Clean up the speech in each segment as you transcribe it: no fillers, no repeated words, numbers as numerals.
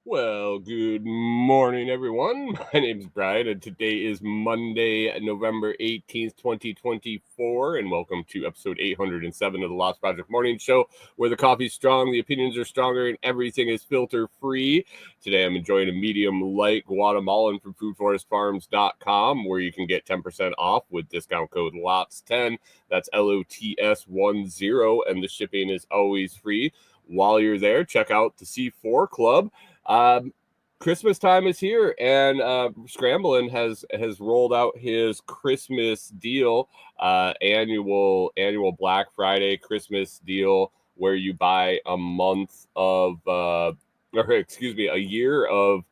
Well, good morning, everyone. My name is Brian, and today is Monday, November 18th, 2024, and welcome to episode 807 of the Lost Project Morning Show, where the coffee's strong, the opinions are stronger, and everything is filter-free. Today, I'm enjoying a medium-light Guatemalan from foodforestfarms.com, where you can get 10% off with discount code LOTS10. That's LOTS10, and the shipping is always free. While you're there, check out the C4 Club. Christmas time is here, and Scramblin has rolled out his Christmas deal, annual Black Friday Christmas deal, where you buy a month of, a year of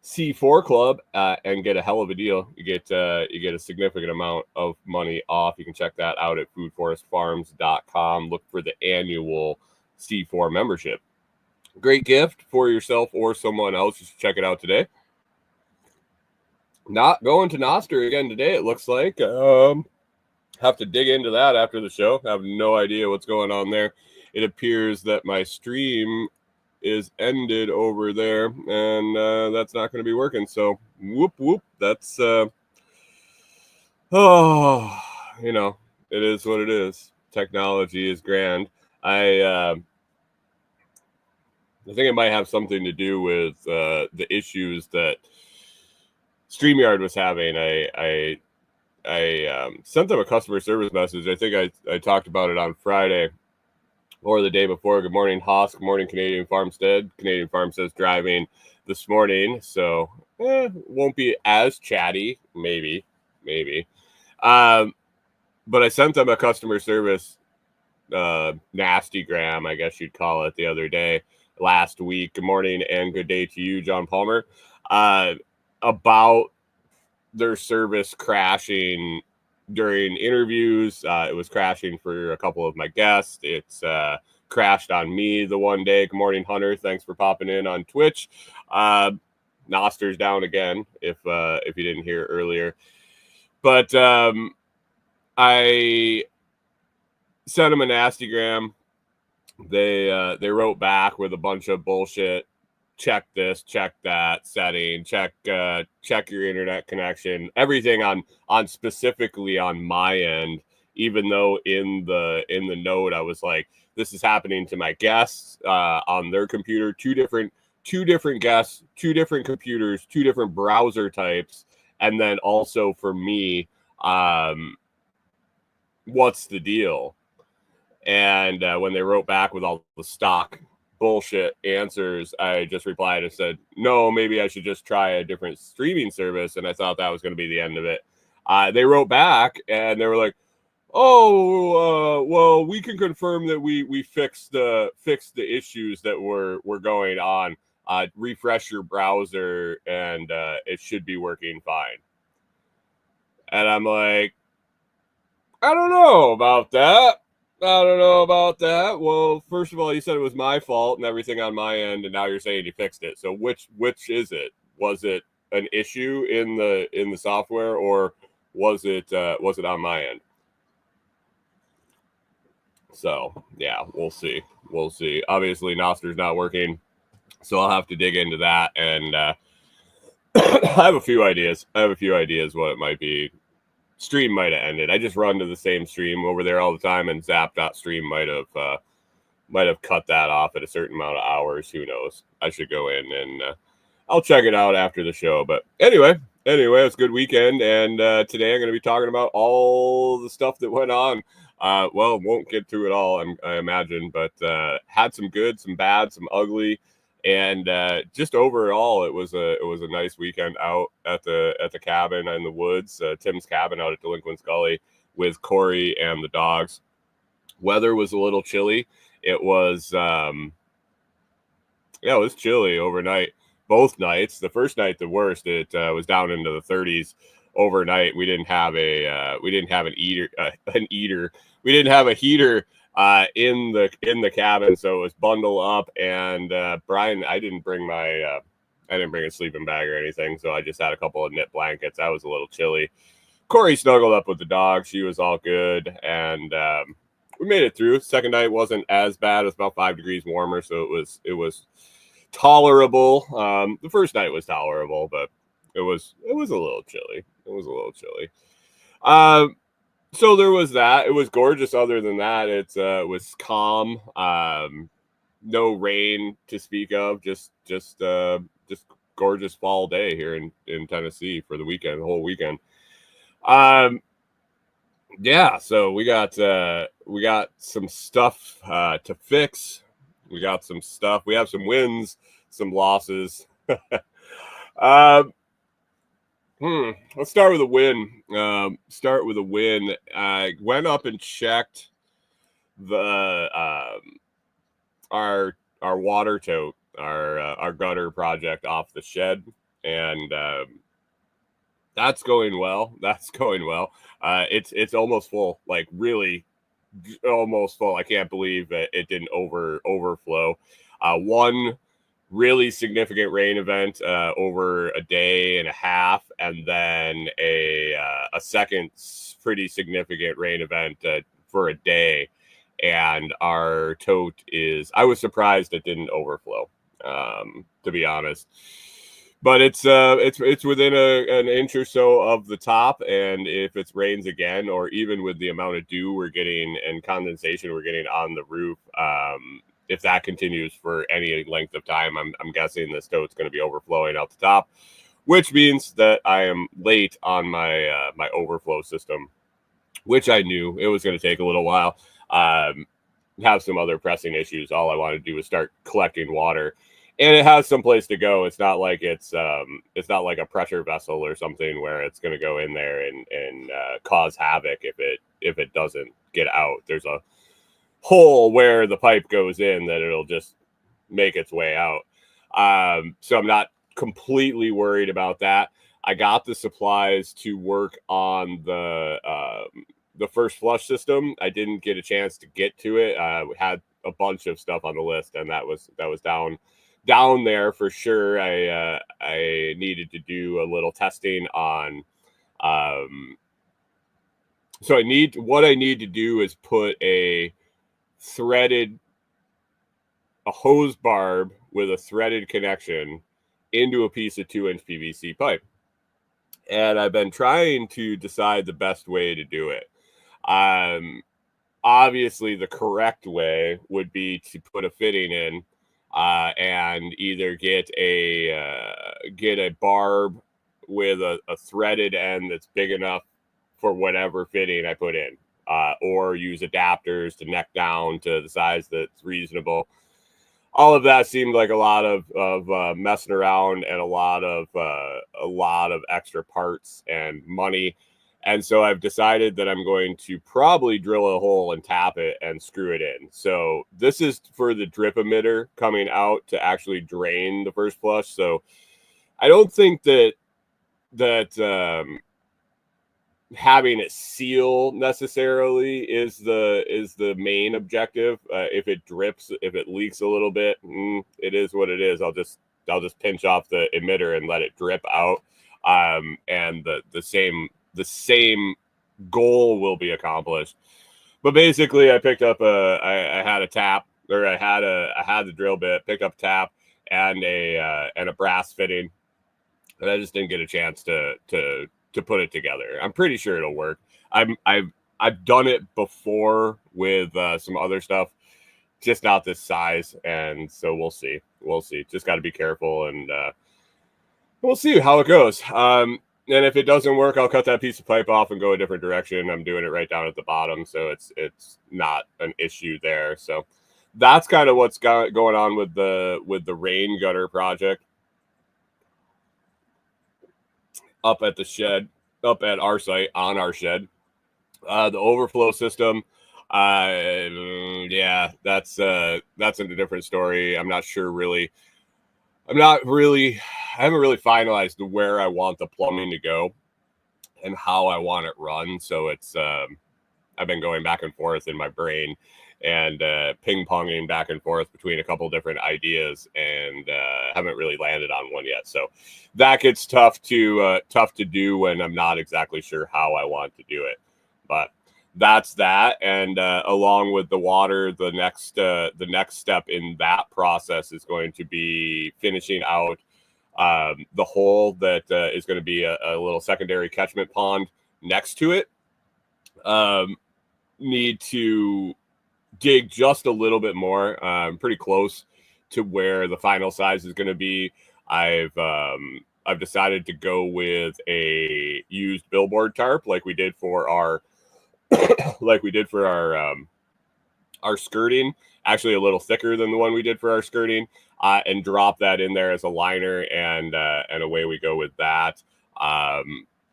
C4 Club, and get a hell of a deal. You get a significant amount of money off. You can check that out at foodforestfarms.com. Look for the annual C4 membership. Great gift for yourself or someone else. You should check it out today. Not going to Noster again today, it looks like. Have to dig into that after the show. I have no idea what's going on there. It appears that my stream is ended over there, and that's not going to be working. So, whoop. That's, it is what it is. Technology is grand. I think it might have something to do with the issues that StreamYard was having. I sent them a customer service message. I think I talked about it on Friday or the day before. Good morning, Haas. Good morning, Canadian Farmstead. Canadian Farmstead's driving this morning, so won't be as chatty. Maybe. But I sent them a customer service nastygram, I guess you'd call it, the other day. Last week. Good morning and good day to you, John Palmer. About their service crashing during interviews. It was crashing for a couple of my guests. It's crashed on me the one day. Good morning, Hunter. Thanks for popping in on Twitch. Noster's down again, if you didn't hear earlier. But I sent him a nastygram. They wrote back with a bunch of bullshit. Check this, check that setting, check your internet connection, everything on specifically on my end. Even though in the note I was like, this is happening to my guests on their computer, two different guests, two different computers, two different browser types, and then also for me, what's the deal? And when they wrote back with all the stock bullshit answers, I just replied and said, no, maybe I should just try a different streaming service. And I thought that was going to be the end of it. They wrote back and they were like, well, we can confirm that we fixed the issues that were going on. Refresh your browser and it should be working fine. And I'm like, I don't know about that. Well, first of all, you said it was my fault and everything on my end, and now you're saying you fixed it. So which is it? Was it an issue in the software, or was it on my end? So yeah, we'll see. Obviously, Noster's not working, so I'll have to dig into that. And I have a few ideas. What it might be. Stream might have ended. I just run to the same stream over there all the time, and Zap.stream might have cut that off at a certain amount of hours. Who knows? I should go in and I'll check it out after the show. But anyway, it's a good weekend, and today I'm going to be talking about all the stuff that went on. Won't get to it all, I imagine, but had some good, some bad, some ugly. And just overall, it was a nice weekend out at the cabin in the woods, Tim's cabin out at Delinquent's Gully with Corey and the dogs. Weather was a little chilly. It was it was chilly overnight. Both nights. The first night, the worst. It was down into the 30s overnight. We didn't have an heater. We didn't have a heater in the cabin, so it was bundle up. And Brian, I didn't bring a sleeping bag or anything, so I just had a couple of knit blankets. I was a little chilly. Corey snuggled up with the dog. She was all good, and we made it through. Second night wasn't as bad. It was about 5 degrees warmer, so it was tolerable. The first night was tolerable, but it was a little chilly. It was a little chilly. So there was that. It was gorgeous. Other than that, it was calm. No rain to speak of. Just gorgeous fall day here in Tennessee for the weekend, the whole weekend. Yeah. So we got some stuff to fix. We got some stuff. We have some wins, some losses. Let's start with a win. I went up and checked the our water tote, our gutter project off the shed, and that's going well. It's almost full, like really almost full. I can't believe that it didn't overflow. One really significant rain event over a day and a half, and then a second pretty significant rain event for a day. And our tote I was surprised it didn't overflow, to be honest. But it's within an inch or so of the top, and if it rains again, or even with the amount of dew we're getting and condensation we're getting on the roof, if that continues for any length of time, I'm guessing this tote's going to be overflowing out the top, which means that I am late on my my overflow system, which I knew it was going to take a little while. Have some other pressing issues. All I want to do is start collecting water, and it has some place to go. It's not like it's not like a pressure vessel or something where it's going to go in there and cause havoc if it doesn't get out. There's a hole where the pipe goes in that it'll just make its way out. So I'm not completely worried about that. I got the supplies to work on the first flush system. I didn't get a chance to get to it. We had a bunch of stuff on the list, and that was down there for sure. I needed to do a little testing on. So what I need to do is put a hose barb with a threaded connection into a piece of 2-inch PVC pipe. And I've been trying to decide the best way to do it. Obviously the correct way would be to put a fitting in, and either get a barb with a threaded end that's big enough for whatever fitting I put in, or use adapters to neck down to the size that's reasonable. All of that seemed like a lot of messing around and a lot of extra parts and money. And so I've decided that I'm going to probably drill a hole and tap it and screw it in. So this is for the drip emitter coming out to actually drain the first flush. So I don't think that having it seal necessarily is the main objective. If it drips, if it leaks a little bit, it is what it is. I'll just pinch off the emitter and let it drip out, and the same goal will be accomplished. But basically, I picked up I had a tap, or I had the drill bit, picked up a tap and a brass fitting, and I just didn't get a chance to put it together. I'm pretty sure it'll work. I've done it before with some other stuff, just not this size, and so we'll see. Just got to be careful, and we'll see how it goes. And if it doesn't work, I'll cut that piece of pipe off and go a different direction. I'm doing it right down at the bottom, so it's not an issue there. So that's kind of what's going on with the rain gutter project up at the shed, up at our site, on our shed. The overflow system, yeah, that's a different story. I haven't really finalized where I want the plumbing to go and how I want it run. So it's I've been going back and forth in my brain and ping-ponging back and forth between a couple different ideas, and haven't really landed on one yet. So that gets tough to do when I'm not exactly sure how I want to do it. But that's that. And along with the water, the next step in that process is going to be finishing out the hole that is going to be a little secondary catchment pond next to it. Need to dig just a little bit more. Pretty close to where the final size is going to be. I've decided to go with a used billboard tarp like we did for our our skirting, actually a little thicker than the one we did for our skirting, and drop that in there as a liner, and away we go with that.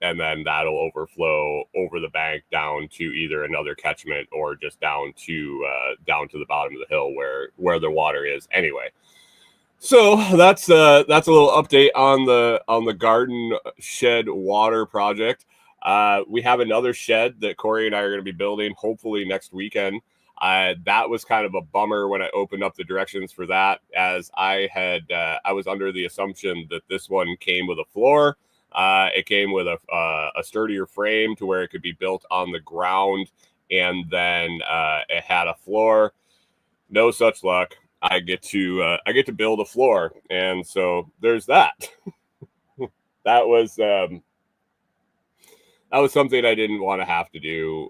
And then that'll overflow over the bank down to either another catchment or just down to the bottom of the hill where the water is anyway. So that's a little update on the garden shed water project. We have another shed that Corey and I are going to be building hopefully next weekend. That was kind of a bummer when I opened up the directions for that, as I was under the assumption that this one came with a floor. It came with a sturdier frame to where it could be built on the ground, and then it had a floor. No such luck. I get to build a floor, and so there's that. That was something I didn't want to have to do.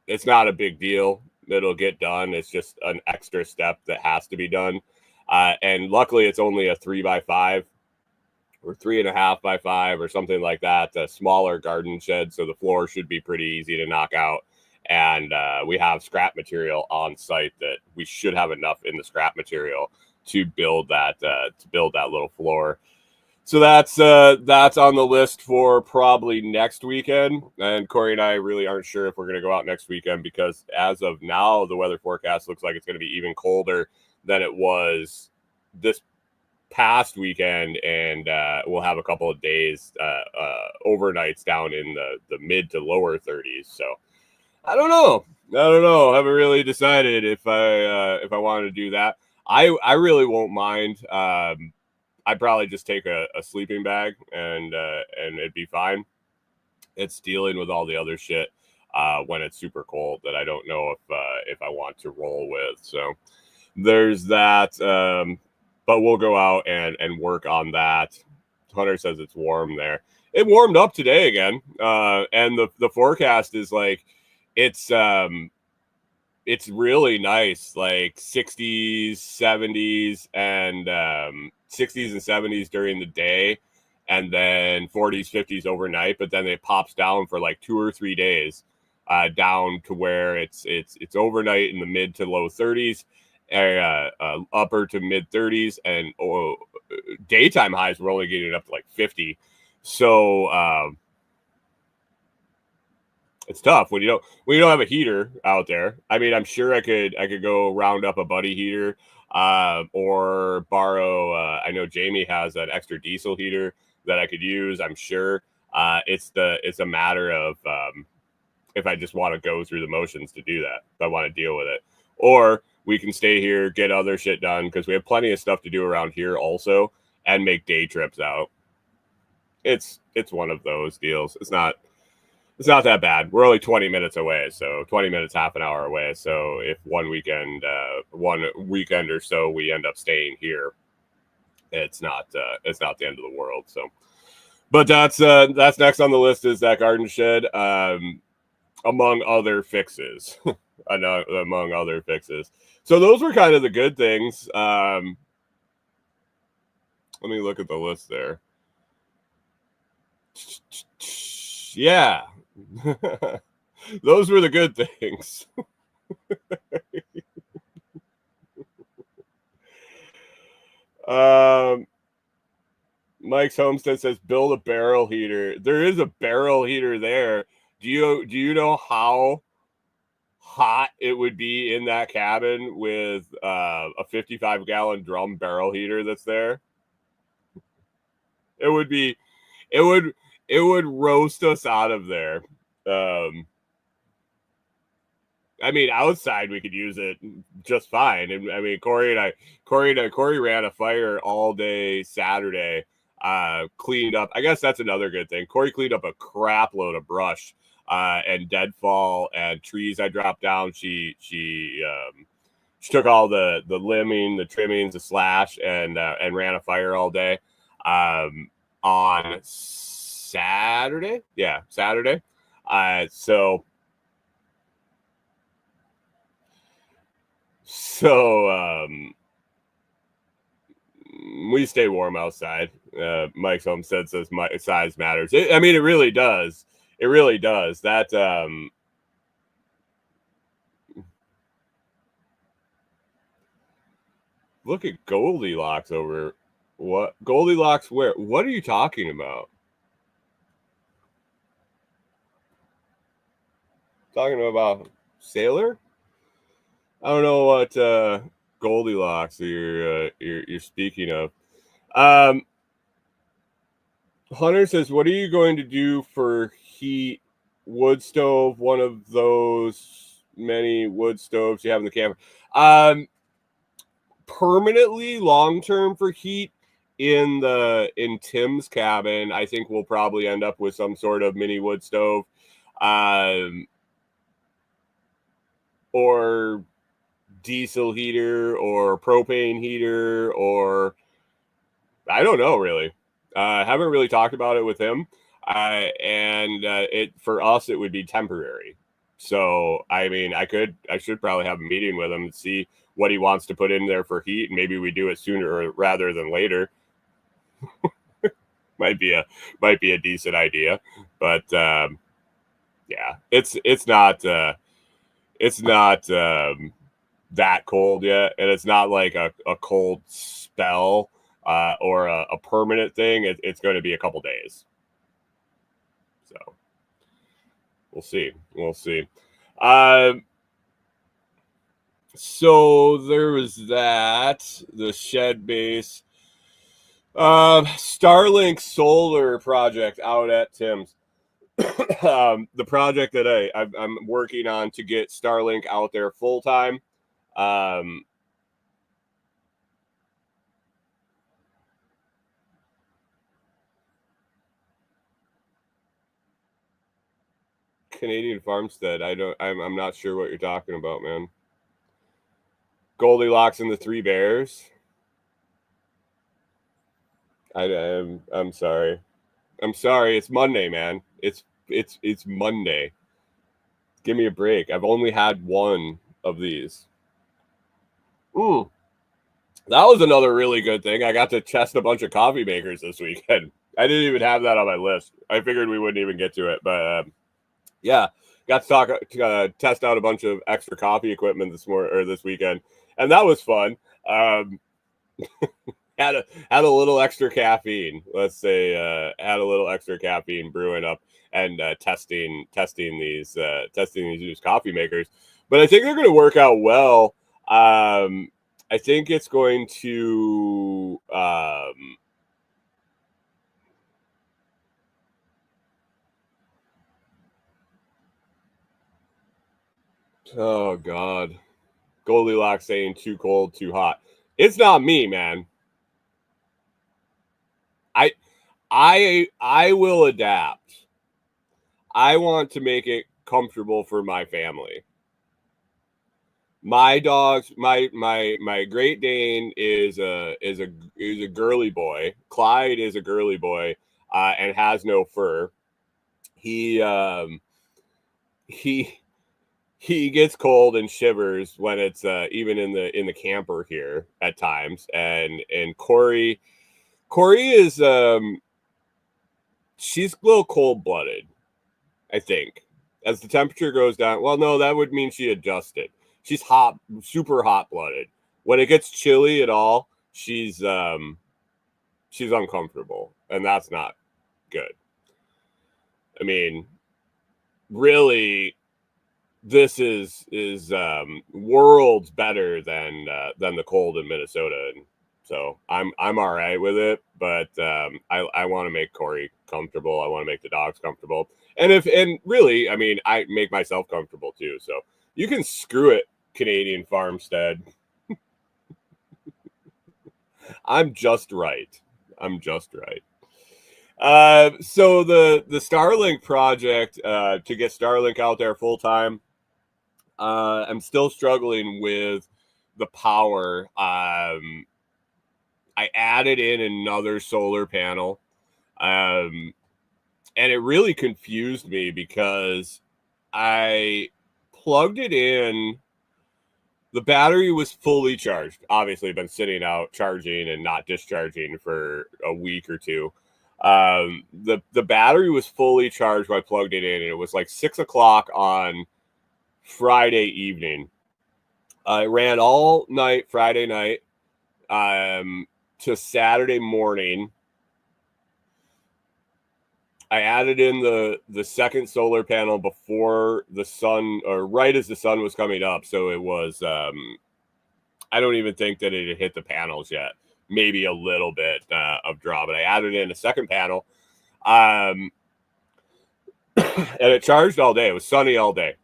It's not a big deal. It'll get done. It's just an extra step that has to be done. And luckily, it's only a 3x5 or 3.5x5 or something like that. A smaller garden shed, so the floor should be pretty easy to knock out. And we have scrap material on site that we should have enough in the scrap material to build that little floor. So that's on the list for probably next weekend. And Corey and I really aren't sure if we're going to go out next weekend, because as of now, the weather forecast looks like it's going to be even colder than it was this past weekend. And we'll have a couple of days, overnights down in the mid to lower 30s. So I don't know. I haven't really decided if I wanted to do that. I really won't mind. I'd probably just take a sleeping bag and it'd be fine. It's dealing with all the other shit when it's super cold that I don't know if I want to roll with. So there's that. But we'll go out and work on that. Hunter says it's warm there. It warmed up today again, and the forecast is like it's really nice, like 60s, 70s, and 60s and 70s during the day, and then 40s, 50s overnight. But then it pops down for like 2 or 3 days, down to where it's overnight in the mid to low 30s, upper to mid 30s, and daytime highs we're only getting up to like 50. So it's tough when you don't have a heater out there. I mean, I'm sure I could go round up a buddy heater, or borrow. I know Jamie has an extra diesel heater that I could use. I'm sure. It's a matter of if I just want to go through the motions to do that. If I want to deal with it, or we can stay here, get other shit done, because we have plenty of stuff to do around here also, and make day trips out. It's one of those deals. It's not that bad. We're only 20 minutes away, so 20 minutes, half an hour away. So if one weekend or so we end up staying here, it's not the end of the world. So, but that's next on the list, is that garden shed, among other fixes. Among other fixes. So those were kind of the good things. Let me look at the list there. Yeah. Those were the good things. Mike's Homestead says build a barrel heater. There is a barrel heater there. Do you know how hot it would be in that cabin with a 55-gallon drum barrel heater that's there? It would roast us out of there. I mean, outside we could use it just fine. And I mean, Corey ran a fire all day Saturday, cleaned up. I guess that's another good thing. Corey cleaned up a crap load of brush and deadfall and trees I dropped down. She took all the limbing, the trimmings, the slash, and ran a fire all day on Saturday. Yeah, Saturday. So we stay warm outside. Mike's Homestead says my size matters. I mean, it really does. It really does. That look at Goldilocks over. What Goldilocks? Where? What are you talking about? Talking about Sailor? I don't know what Goldilocks you're speaking of. Hunter says, "What are you going to do for heat? Wood stove, one of those many wood stoves you have in the camper. Permanently, long term for heat in Tim's cabin. I think we'll probably end up with some sort of mini wood stove, or diesel heater, or propane heater, or I don't know really. Haven't really talked about it with him. It for us it would be temporary. So I mean, I should probably have a meeting with him and see what he wants to put in there for heat, and maybe we do it sooner rather than later. might be a decent idea, but yeah, it's not that cold yet, and it's not like a cold spell or a permanent thing. It's going to be a couple days. So we'll see. So there was that, the shed base. Starlink solar project out at Tim's. The project that I'm working on to get Starlink out there full time. Canadian Farmstead. I'm not sure what you're talking about, man. Goldilocks and the Three Bears. I'm sorry. I'm sorry. It's Monday, man. It's Monday. Give me a break. I've only had one of these. Ooh. That was another really good thing. I got to test a bunch of coffee makers this weekend. I didn't even have that on my list. I figured we wouldn't even get to it, but yeah, got to test out a bunch of extra coffee equipment this weekend, and that was fun. Had a little extra caffeine. Let's say had a little extra caffeine brewing up and testing these used coffee makers. But I think they're going to work out well. I think it's going to oh God, Goldilocks saying too cold, too hot. It's not me, man. I will adapt. I want to make it comfortable for my family. My dogs, my Great Dane is a girly boy. Clyde is a girly boy, and has no fur. He gets cold and shivers when it's even in the camper here at times. And Corey is she's a little cold-blooded, I think. As the temperature goes down, well, no, that would mean she adjusted. She's hot, super hot-blooded. When it gets chilly at all, she's uncomfortable, and that's not good. I mean, really, this is worlds better than the cold in Minnesota, and so I'm all right with it. But I want to make Corey comfortable. I want to make the dogs comfortable, and really, I mean, I make myself comfortable too. So you can screw it, Canadian Farmstead. I'm just right. So the Starlink project, to get Starlink out there full time, I'm still struggling with the power. I added in another solar panel, and it really confused me because I plugged it in. The battery was fully charged. Obviously, been sitting out charging and not discharging for a week or two. The battery was fully charged when I plugged it in, and it was like 6 o'clock on Friday evening. I ran all night Friday night, to Saturday morning. I added in the second solar panel before the sun, or right as the sun was coming up. So it was, I don't even think that it had hit the panels yet. Maybe a little bit of draw, but I added in a second panel, and it charged all day. It was sunny all day.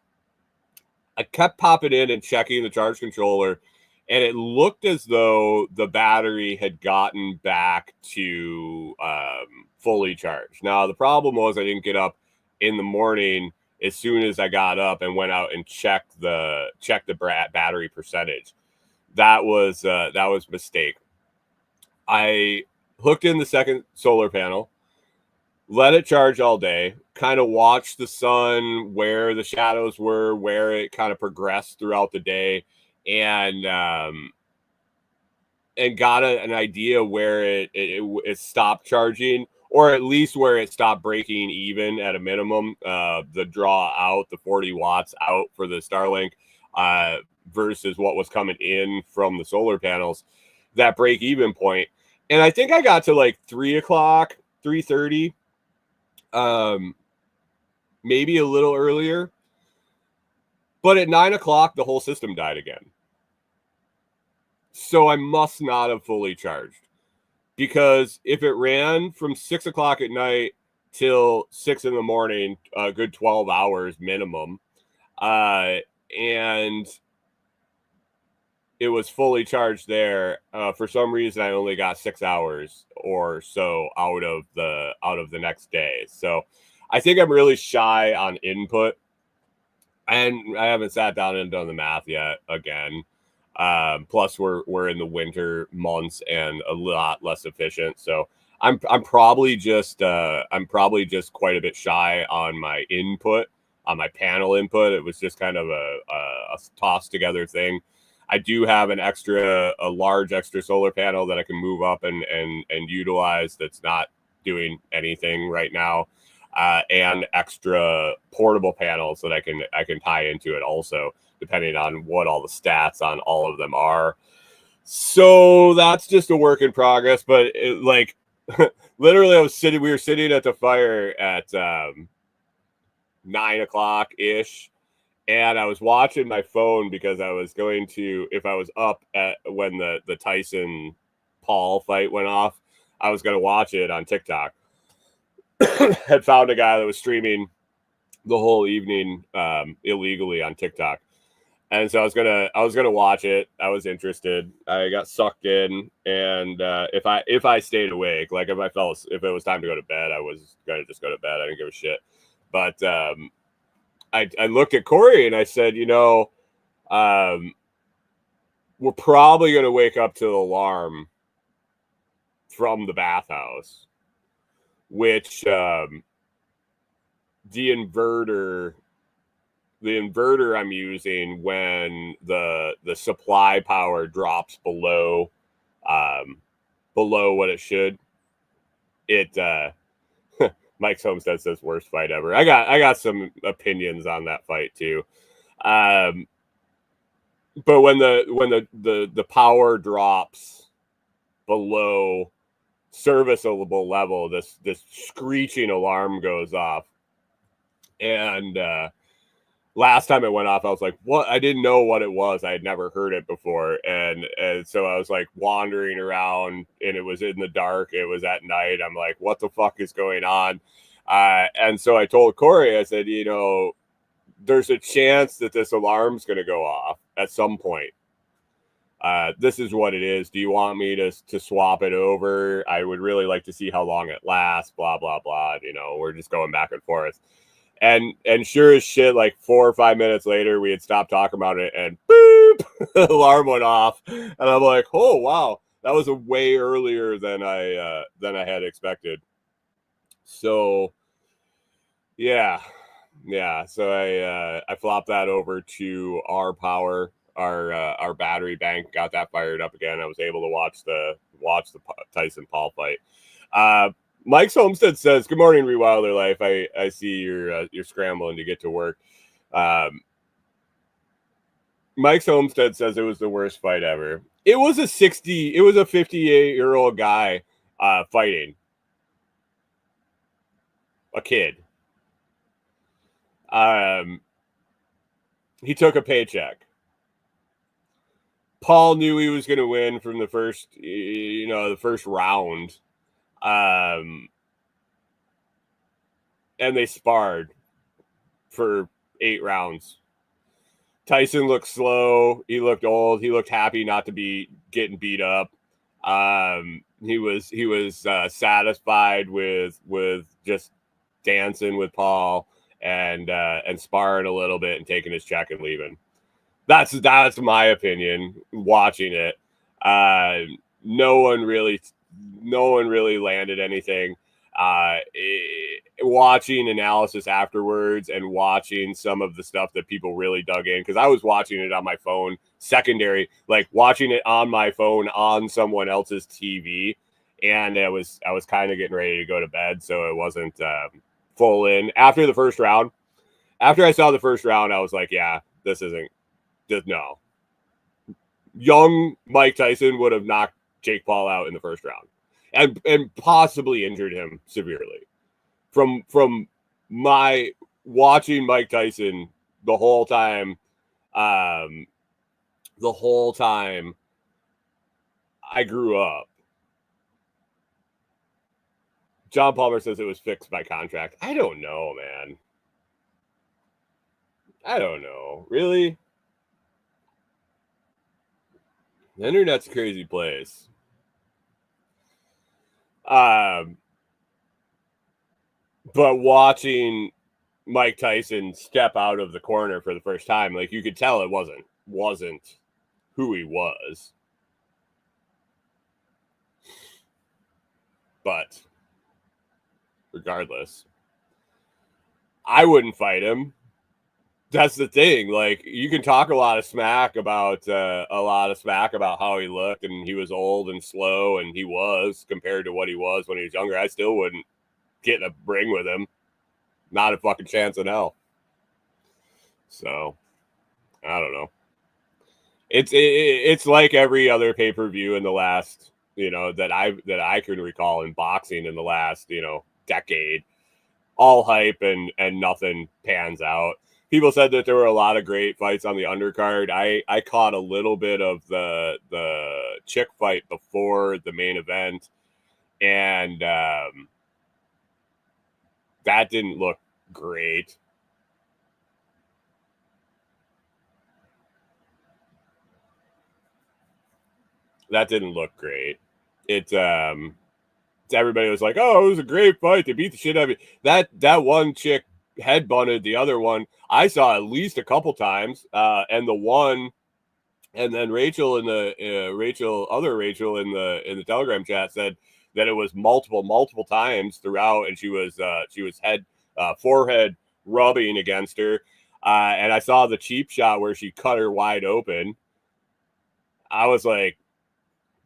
I kept popping in and checking the charge controller, and it looked as though the battery had gotten back to fully charged. Now, the problem was I didn't get up in the morning as soon as I got up and went out and checked the battery percentage. That was a mistake. I hooked in the second solar panel, let it charge all day, kind of watched the sun, where the shadows were, where it kind of progressed throughout the day, and got an idea where it stopped charging, or at least where it stopped breaking even at a minimum. The draw out, the 40 watts out for the Starlink, versus what was coming in from the solar panels, that break even point. And I think I got to like 3:00, 3:30. Maybe a little earlier, but at 9:00 the whole system died again. So I must not have fully charged, because if it ran from 6:00 at night till 6 in the morning, a good 12 hours minimum, and it was fully charged there, for some reason I only got 6 hours or so out of the next day. So I think I'm really shy on input, and I haven't sat down and done the math yet again. Plus we're in the winter months and a lot less efficient. So I'm probably just quite a bit shy on my input, on my panel input. It was just kind of a toss together thing. I do have a large extra solar panel that I can move up and utilize, that's not doing anything right now, and extra portable panels that I can tie into it also, depending on what all the stats on all of them are. So that's just a work in progress. But literally, we were sitting at the fire at 9:00 ish, and I was watching my phone because I was going to, if I was up when the Tyson Paul fight went off, I was going to watch it on TikTok. Had found a guy that was streaming the whole evening illegally on TikTok, and so I was gonna watch it. I was interested. I got sucked in, and if I stayed awake, like if it was time to go to bed, I was gonna just go to bed. I didn't give a shit. But I looked at Corey and I said, we're probably gonna wake up to the alarm from the bathhouse, which the inverter I'm using, when the supply power drops below what it should, it Mike's Homestead says worst fight ever. I got some opinions on that fight too. But when the power drops below serviceable level, this screeching alarm goes off. And last time it went off, I was like, what? I didn't know what it was. I had never heard it before. And so I was like wandering around, and it was in the dark. It was at night. I'm like, what the fuck is going on? And so I told Corey, I said, there's a chance that this alarm's going to go off at some point. This is what it is. Do you want me to swap it over? I would really like to see how long it lasts, blah, blah, blah. You know, we're just going back and forth. And sure as shit, like 4 or 5 minutes later, we had stopped talking about it, and boop, alarm went off, and I'm like, oh wow, that was a way earlier than I had expected. So yeah, So I flopped that over to our power, our battery bank, got that fired up again. I was able to watch the Tyson Paul fight. Mike's Homestead says, "Good morning, Rewilder Life. I see you're scrambling to get to work." Mike's Homestead says it was the worst fight ever. It was a 58-year-old guy fighting a kid. He took a paycheck. Paul knew he was going to win from the first round. And they sparred for 8 rounds. Tyson looked slow. He looked old. He looked happy not to be getting beat up. He was satisfied with just dancing with Paul and sparring a little bit and taking his check and leaving. That's my opinion. Watching it, no one really landed anything. Watching analysis afterwards and watching some of the stuff that people really dug in, because I was watching it on my phone, secondary, like watching it on my phone on someone else's TV, and I was kind of getting ready to go to bed, so it wasn't full in. After the first round, after I saw the first round, I was like, yeah, this isn't just no. Young Mike Tyson would have knocked Jake Paul out in the first round and possibly injured him severely. From my watching Mike Tyson the whole time I grew up. John Palmer says it was fixed by contract. I don't know, man. I don't know. Really? The internet's a crazy place. But watching Mike Tyson step out of the corner for the first time, like you could tell it wasn't who he was. But regardless, I wouldn't fight him. That's the thing. Like, you can talk a lot of smack about how he looked and he was old and slow, and he was compared to what he was when he was younger. I still wouldn't get in a ring with him. Not a fucking chance in hell. So, I don't know. It's like every other pay-per-view in the last, that I can recall in boxing in the last, decade. All hype and nothing pans out. People said that there were a lot of great fights on the undercard. I caught a little bit of the chick fight before the main event, and that didn't look great. Everybody was like, "Oh, it was a great fight. They beat the shit out of it." That one chick head bunted the other one. I saw at least a couple times, and then Rachel in the other Rachel in the Telegram chat said that it was multiple times throughout, and she was forehead rubbing against her, and I saw the cheap shot where she cut her wide open. I was like,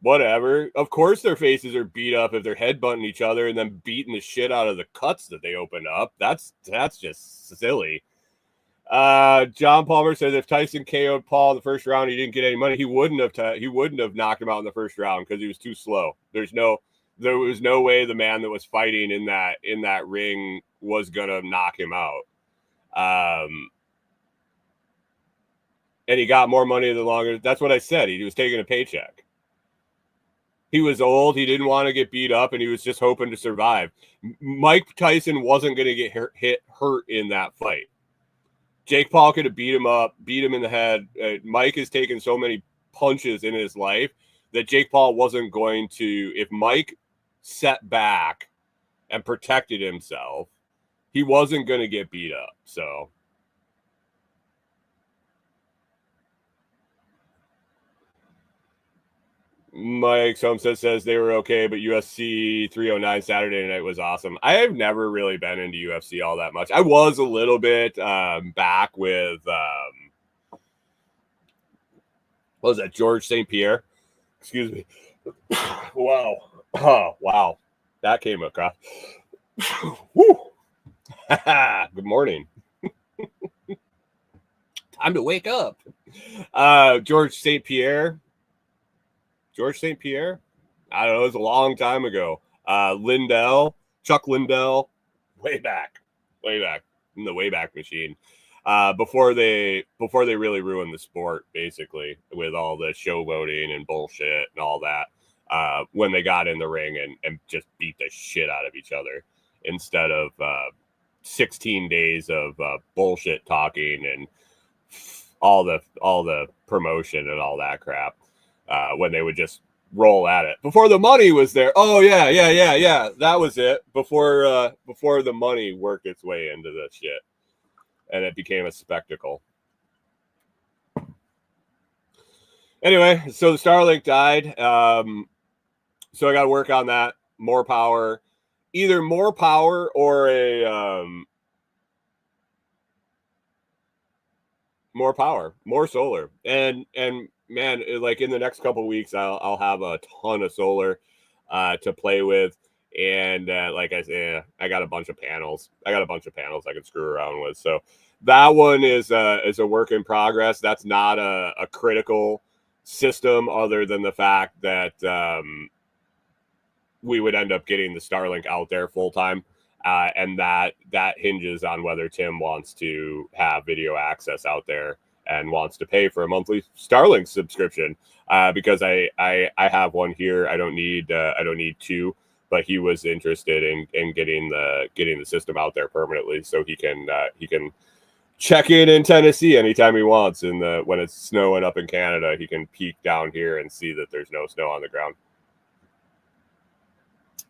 whatever. Of course their faces are beat up if they're headbutting each other and then beating the shit out of the cuts that they open up. That's just silly. John Palmer says if Tyson KO'd Paul in the first round, he didn't get any money. He wouldn't have knocked him out in the first round because he was too slow. There was no way the man that was fighting in that ring was gonna knock him out. And he got more money the longer. That's what I said. He was taking a paycheck. He was old. He didn't want to get beat up, and he was just hoping to survive. Mike Tyson wasn't going to get hurt in that fight. Jake Paul could have beat him up, beat him in the head. Mike has taken so many punches in his life that Jake Paul wasn't going to, if Mike set back and protected himself, he wasn't going to get beat up. So Mike Homestead says they were okay, but UFC 309 Saturday night was awesome. I have never really been into UFC all that much. I was a little bit back with, what was that, George St. Pierre? Excuse me. Wow. Oh, wow. That came across. Woo. Good morning. Time to wake up. George St. Pierre. George St. Pierre? I don't know. It was a long time ago. Lindell, Chuck Lindell, way back in the Wayback Machine. Before they really ruined the sport, basically, with all the showboating and bullshit and all that. When they got in the ring and just beat the shit out of each other instead of 16 days of bullshit talking and all the promotion and all that crap. When they would just roll at it before the money was there. Oh yeah. That was it before the money worked its way into the shit, and it became a spectacle. Anyway, so the Starlink died. So I got to work on that. More power, either more power or a more power, more solar, and man, like in the next couple of weeks, I'll have a ton of solar to play with, and like I say, I got a bunch of panels. I can screw around with. So that one is a work in progress. That's not a critical system, other than the fact that we would end up getting the Starlink out there full time. And that hinges on whether Tim wants to have video access out there and wants to pay for a monthly Starlink subscription. Because I have one here. I don't need two, but he was interested in getting the system out there permanently, so he can check in Tennessee anytime he wants. And when it's snowing up in Canada, he can peek down here and see that there's no snow on the ground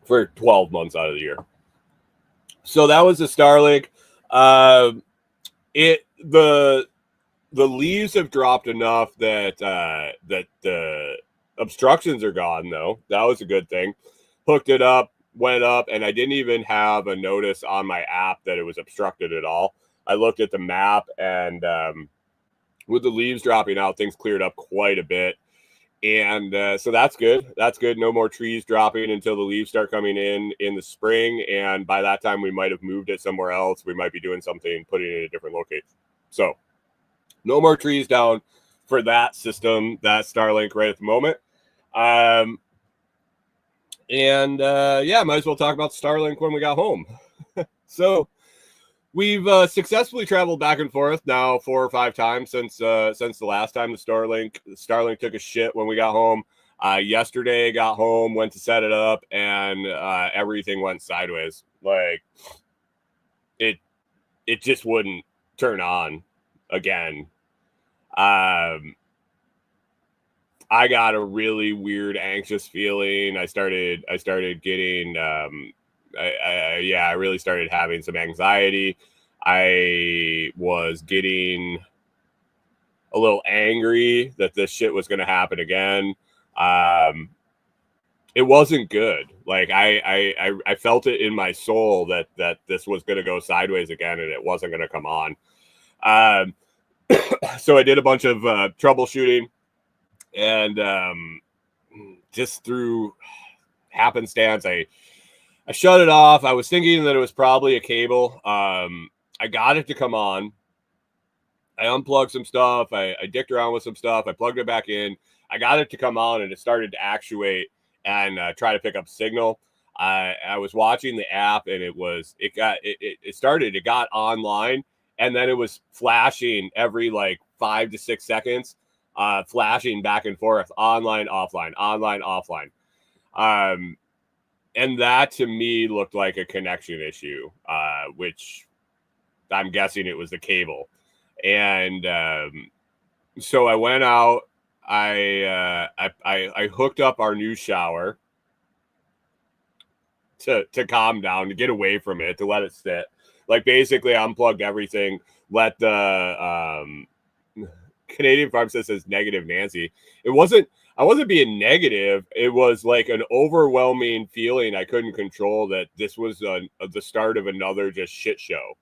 for 12 months out of the year. So that was the Starlink. The leaves have dropped enough that the obstructions are gone, though. That was a good thing. Hooked it up, went up, and I didn't even have a notice on my app that it was obstructed at all. I looked at the map, and with the leaves dropping out, things cleared up quite a bit. And so that's good. That's good. No more trees dropping until the leaves start coming in the spring. And by that time, we might have moved it somewhere else. We might be doing something, putting it in a different location. So no more trees down for that system, that Starlink right at the moment. Yeah, might as well talk about Starlink when we got home. So we've successfully traveled back and forth now 4 or 5 times since the last time the Starlink took a shit when we got home. Yesterday, got home, went to set it up, and everything went sideways. Like it just wouldn't turn on again. I got a really weird, anxious feeling. I started getting I really started having some anxiety. I was getting a little angry that this shit was going to happen again. It wasn't good. Like I felt it in my soul that this was going to go sideways again, and it wasn't going to come on. So I did a bunch of troubleshooting, and just through happenstance, I shut it off. I was thinking that it was probably a cable. I got it to come on. I unplugged some stuff. I dicked around with some stuff. I plugged it back in. I got it to come on, and it started to actuate and try to pick up signal. I was watching the app, and it got online, and then it was flashing every like 5 to 6 seconds, flashing back and forth, online, offline, online, offline. And that to me looked like a connection issue, which I'm guessing it was the cable. And so I went out, I hooked up our new shower to calm down, to get away from it, to let it sit. Like basically unplugged everything, let the Canadian Farm says negative Nancy. I wasn't being negative. It was like an overwhelming feeling I couldn't control, that this was the start of another just shit show.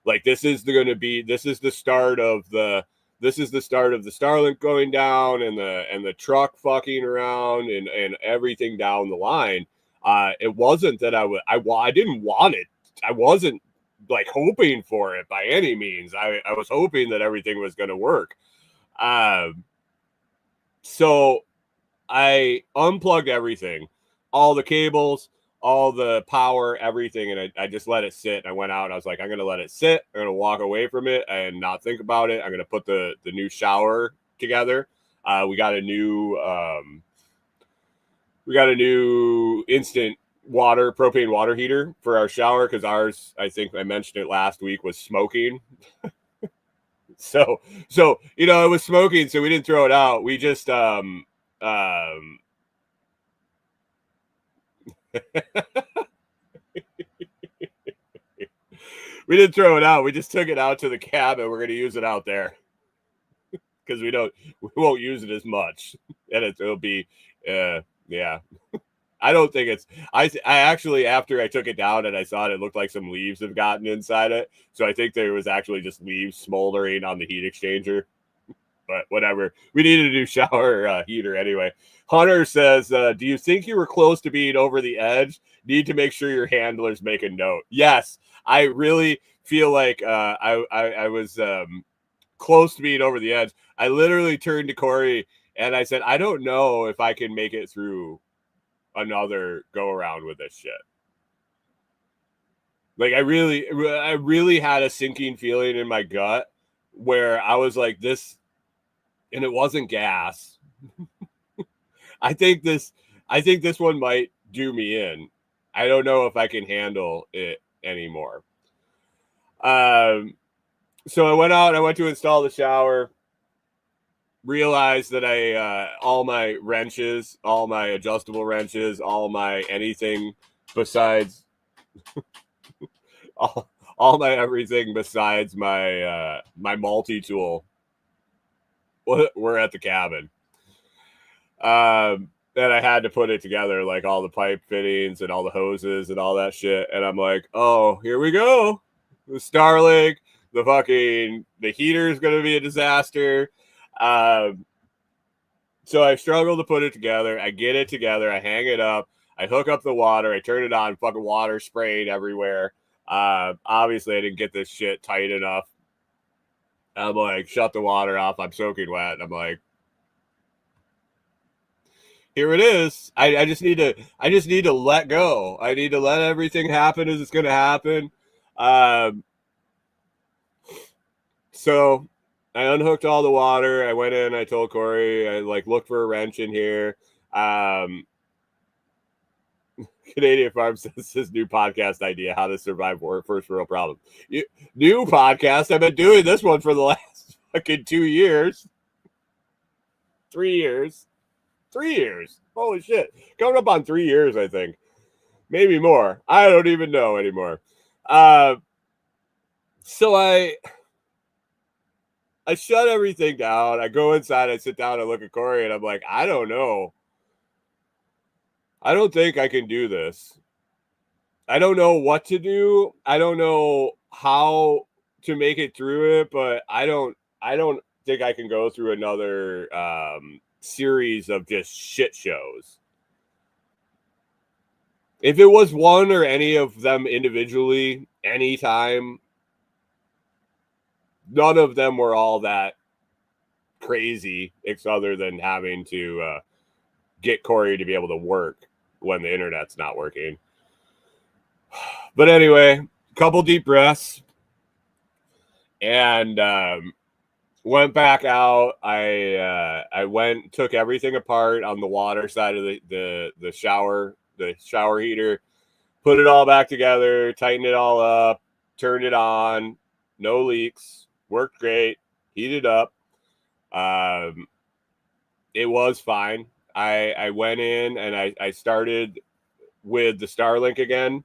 Like this is the start of the Starlink going down, and the truck fucking around, and everything down the line. It wasn't that I didn't want it. I wasn't like hoping for it by any means. I was hoping that everything was going to work. So I unplugged everything, all the cables, all the power, everything, and I just let it sit. I went out and I was like, I'm going to let it sit. I'm going to walk away from it and not think about it. I'm going to put the new shower together. We got a new instant propane water heater for our shower, because ours, I think I mentioned it last week, was smoking. So it was smoking, so we didn't throw it out. We just we didn't throw it out. We just took it out to the cabin. We're going to use it out there because we won't use it as much, and it'll be yeah. I don't think it's. I actually, after I took it down and I saw it looked like some leaves have gotten inside it. So I think there was actually just leaves smoldering on the heat exchanger. But whatever. We needed a new shower heater anyway. Hunter says, do you think you were close to being over the edge? Need to make sure your handlers make a note. Yes, I really feel like I was close to being over the edge. I literally turned to Corey and I said, I don't know if I can make it through another go around with this shit. Like I really had a sinking feeling in my gut where I was like, this, and it wasn't gas. I think this one might do me in. I don't know if I can handle it anymore. So I went out, I went to install the shower, realized that all my wrenches, all my adjustable wrenches, all my anything besides all my everything besides my my multi-tool were at the cabin. And I had to put it together, like all the pipe fittings and all the hoses and all that shit. And I'm like, oh, here we go. The Starlink, the heater is going to be a disaster. So I struggle to put it together. I get it together. I hang it up. I hook up the water. I turn it on. Fucking water spraying everywhere. Obviously, I didn't get this shit tight enough. I'm like, shut the water off. I'm soaking wet. I'm like, here it is. I just need to let go. I need to let everything happen as it's going to happen. So I unhooked all the water. I went in. I told Corey, I looked for a wrench in here. Canadian Farm says his new podcast idea, how to survive first world problem. New podcast. I've been doing this one for the last fucking 2 years. 3 years. 3 years. Holy shit. Coming up on 3 years, I think. Maybe more. I don't even know anymore. So I shut everything down. I go inside. I sit down. I look at Corey, and I'm like, I don't know. I don't think I can do this. I don't know what to do. I don't know how to make it through it, but I don't think I can go through another series of just shit shows. If it was one or any of them individually, anytime, none of them were all that crazy, other than having to get Corey to be able to work when the internet's not working. But anyway, couple deep breaths, and went back out. I took everything apart on the water side of the shower heater, put it all back together, tightened it all up, turned it on, no leaks, worked great, heated up. It was fine. I went in and I started with the Starlink again.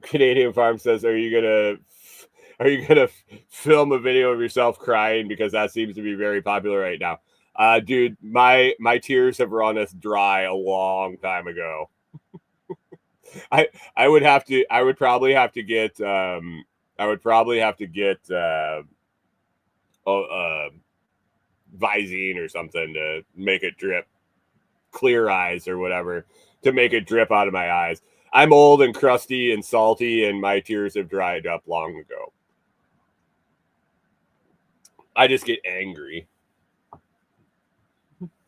Canadian Farm says, are you gonna film a video of yourself crying, because that seems to be very popular right now? Dude, my tears have run us dry a long time ago. I would probably have to get Visine or something to make it drip, Clear Eyes or whatever, to make it drip out of my eyes. I'm old and crusty and salty, and my tears have dried up long ago. I just get angry,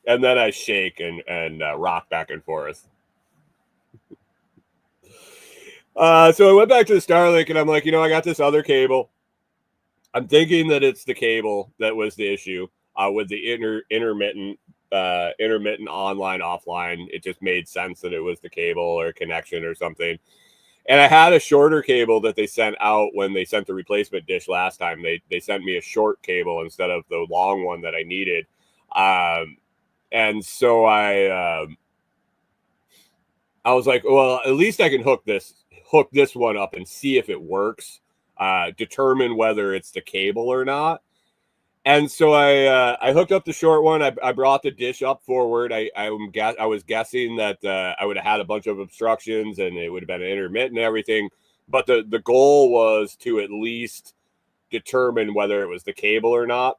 and then I shake and rock back and forth. So I went back to the Starlink, and I'm like, I got this other cable. I'm thinking that it's the cable that was the issue with the intermittent online offline. It just made sense that it was the cable or connection or something. And I had a shorter cable that they sent out when they sent the replacement dish last time. They sent me a short cable instead of the long one that I needed. And so I was like, well, at least I can hook this one up and see if it works, determine whether it's the cable or not. And so I hooked up the short one. I brought the dish up forward. I was guessing that I would have had a bunch of obstructions and it would have been intermittent and everything. But the goal was to at least determine whether it was the cable or not.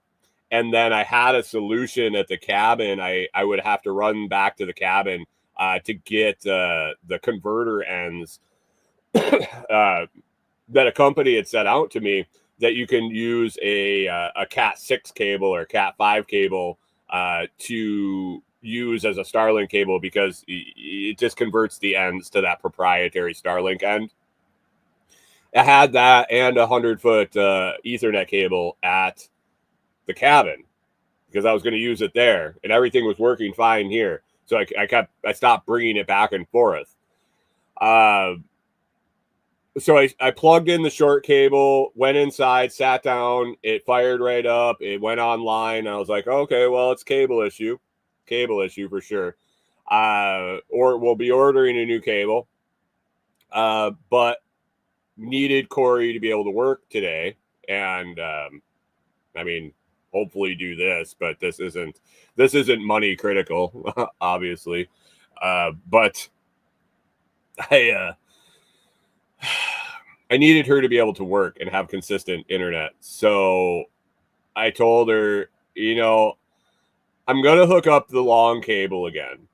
And then I had a solution at the cabin. I would have to run back to the cabin to get the converter ends that a company had set out to me, that you can use a Cat 6 cable or Cat 5 cable to use as a Starlink cable, because it just converts the ends to that proprietary Starlink end. I had that and a 100-foot Ethernet cable at the cabin because I was going to use it there, and everything was working fine here. So I stopped bringing it back and forth. So I plugged in the short cable, went inside, sat down. It fired right up. It went online. I was like, okay, well, it's cable issue for sure. Or we'll be ordering a new cable. But needed Corey to be able to work today. And I mean, hopefully do this, but this isn't money critical, obviously. But I needed her to be able to work and have consistent internet. So I told her, I'm going to hook up the long cable again.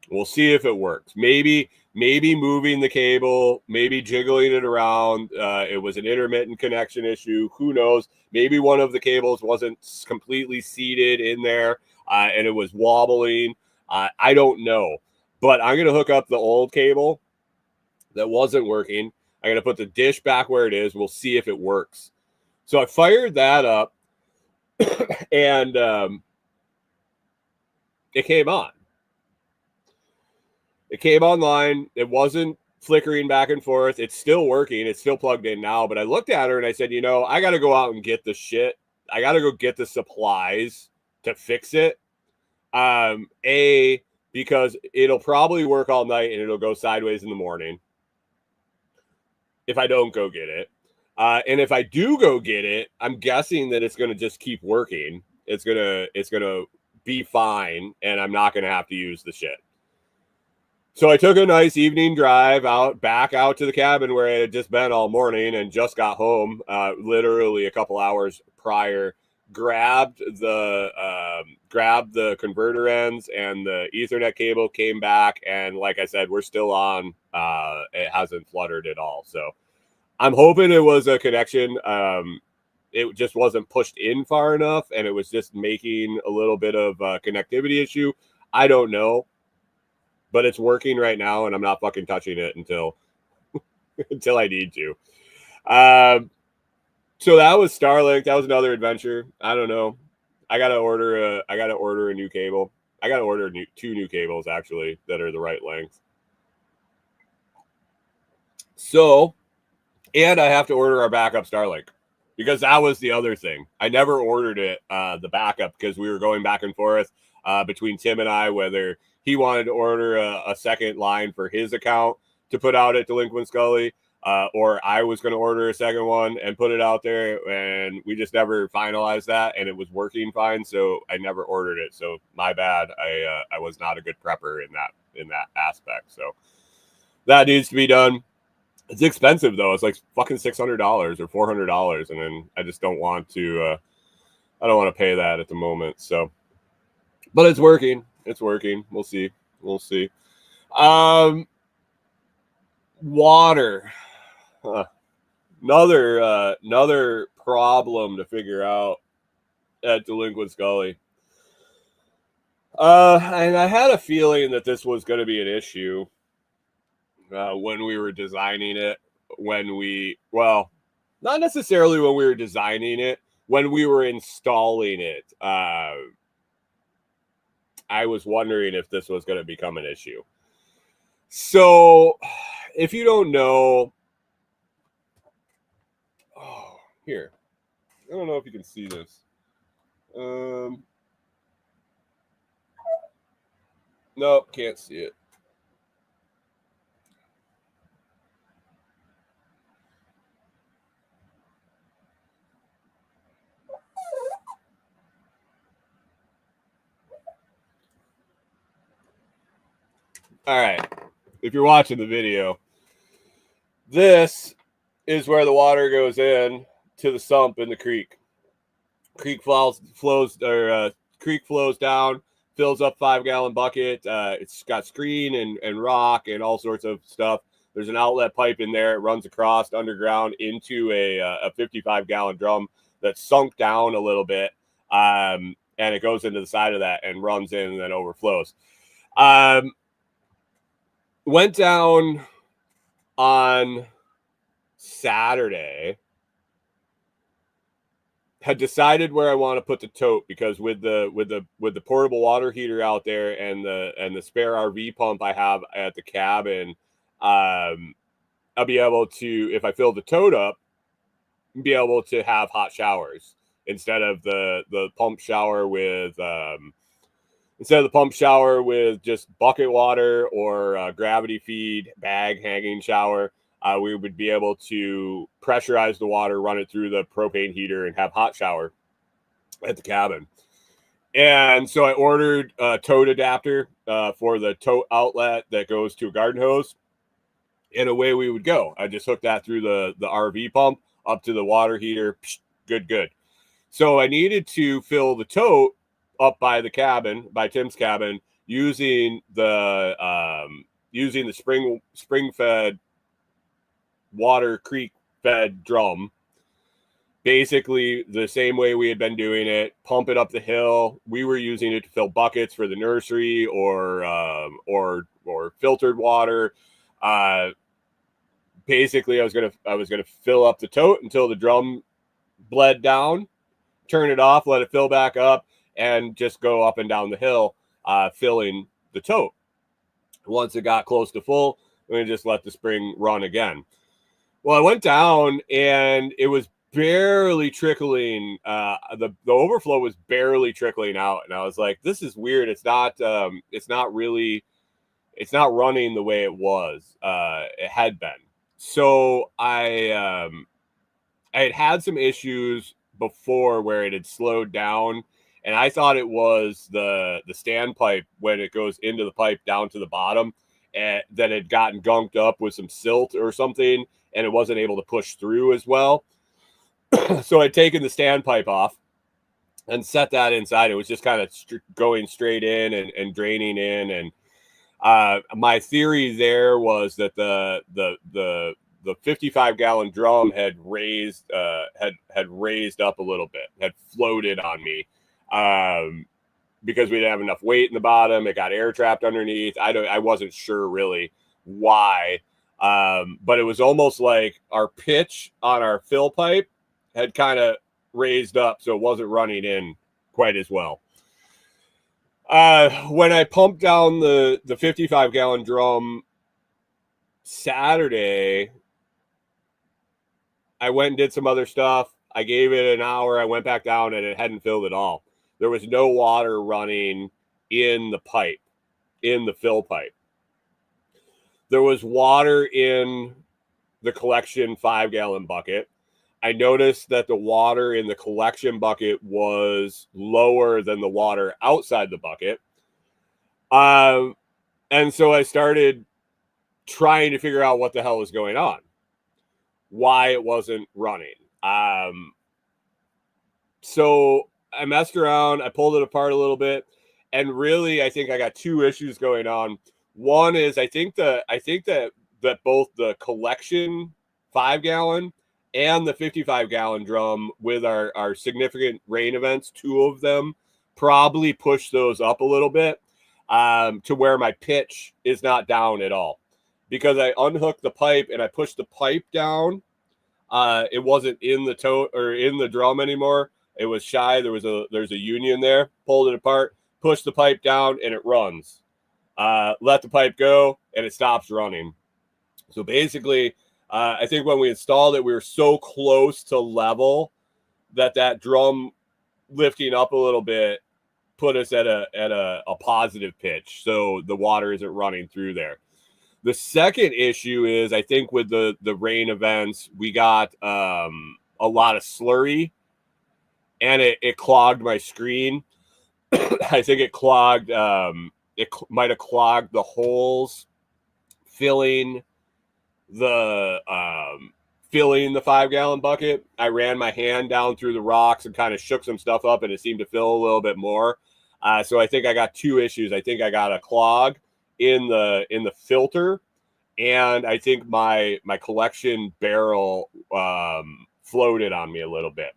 We'll see if it works. Maybe moving the cable, maybe jiggling it around. It was an intermittent connection issue. Who knows? Maybe one of the cables wasn't completely seated in there and it was wobbling. I don't know. But I'm going to hook up the old cable that wasn't working. I'm going to put the dish back where it is. We'll see if it works. So I fired that up and it came on. It came online. It wasn't flickering back and forth. It's still working. It's still plugged in now. But I looked at her and I said, I got to go out and get the shit. I got to go get the supplies to fix it. Because it'll probably work all night and it'll go sideways in the morning if I don't go get it. And if I do go get it, I'm guessing that it's going to just keep working. It's going to be fine. And I'm not going to have to use the shit. So I took a nice evening drive back out to the cabin where I had just been all morning and just got home, literally a couple hours prior. Grabbed the converter ends and the Ethernet cable, came back, and like I said, we're still on. It hasn't fluttered at all. So I'm hoping it was a connection. It just wasn't pushed in far enough, and it was just making a little bit of a connectivity issue. I don't know. But it's working right now, and I'm not fucking touching it until I need to. So that was Starlink. That was another adventure. I don't know. I gotta order a new cable. I gotta order two new cables actually that are the right length. So, and I have to order our backup Starlink. because that was the other thing. I never ordered it, the backup, because we were going back and forth between Tim and I whether he wanted to order a second line for his account to put out at Delinquent Scully, or I was going to order a second one and put it out there, and we just never finalized that, and it was working fine, so I never ordered it. So my bad. I was not a good prepper in that aspect. So that needs to be done. It's expensive though. It's like fucking $600 or $400, and then I just don't want to. I don't want to pay that at the moment. So, but it's working. It's working. We'll see. We'll see. Water. Another problem to figure out at Delinquent Scully. And I had a feeling that this was going to be an issue when we were designing it. Not necessarily when we were designing it, when we were installing it. I was wondering if this was going to become an issue. So, if you don't know, here, I don't know if you can see this. Nope, can't see it. All right. If you're watching the video, this is where the water goes in to the sump in the creek. Creek flows down, fills up 5-gallon bucket. It's got screen and rock and all sorts of stuff. There's an outlet pipe in there. It runs across underground into a 55-gallon drum that's sunk down a little bit, and it goes into the side of that and runs in and then overflows. Went down on Saturday. Had decided where I want to put the tote, because with the portable water heater out there and the spare RV pump I have at the cabin, I'll be able to, if I fill the tote up, be able to have hot showers instead of the pump shower with just bucket water or gravity feed bag hanging shower. We would be able to pressurize the water, run it through the propane heater, and have hot shower at the cabin. And so I ordered a tote adapter for the tote outlet that goes to a garden hose, and away we would go. I just hooked that through the RV pump up to the water heater. Good. So I needed to fill the tote up by the cabin, by Tim's cabin, using the spring-fed water creek fed drum, basically the same way we had been doing it. Pump it up the hill. We were using it to fill buckets for the nursery or filtered water. Basically, I was gonna fill up the tote until the drum bled down, turn it off, let it fill back up, and just go up and down the hill, filling the tote. Once it got close to full, we just let the spring run again. Well, I went down and it was barely trickling. The overflow was barely trickling out, and I was like, "This is weird. It's not running the way it was. It had been." So I had some issues before where it had slowed down, and I thought it was the standpipe when it goes into the pipe down to the bottom, and that had gotten gunked up with some silt or something, and it wasn't able to push through as well. So I'd taken the standpipe off and set that inside. It was just kind of going straight in and draining in. And my theory there was that the 55-gallon drum had raised up a little bit, had floated on me, because we didn't have enough weight in the bottom. It got air trapped underneath. I wasn't sure really why, but it was almost like our pitch on our fill pipe had kind of raised up, so it wasn't running in quite as well. When I pumped down the 55-gallon drum Saturday, I went and did some other stuff. I gave it an hour. I went back down and it hadn't filled at all. There was no water running in the pipe, in the fill pipe. There was water in the collection 5-gallon bucket. I noticed that the water in the collection bucket was lower than the water outside the bucket. And so I started trying to figure out what the hell was going on, why it wasn't running. So I messed around, I pulled it apart a little bit, and really I think I got two issues going on. One is I think that both the collection 5-gallon and the 55-gallon drum with our significant rain events, two of them probably push those up a little bit to where my pitch is not down at all. Because I unhooked the pipe and I pushed the pipe down, it wasn't in the tote or in the drum anymore. It was shy. There's a union there. Pulled it apart, pushed the pipe down, and it runs. Let the pipe go, and it stops running. So basically, I think when we installed it, we were so close to level that drum lifting up a little bit put us at a positive pitch. So the water isn't running through there. The second issue is I think with the rain events, we got a lot of slurry, and it clogged my screen. I think it clogged. It might have clogged the holes filling the 5-gallon bucket. I ran my hand down through the rocks and kind of shook some stuff up, and it seemed to fill a little bit more. So I think I got two issues. I think I got a clog in the filter, and I think my collection barrel floated on me a little bit.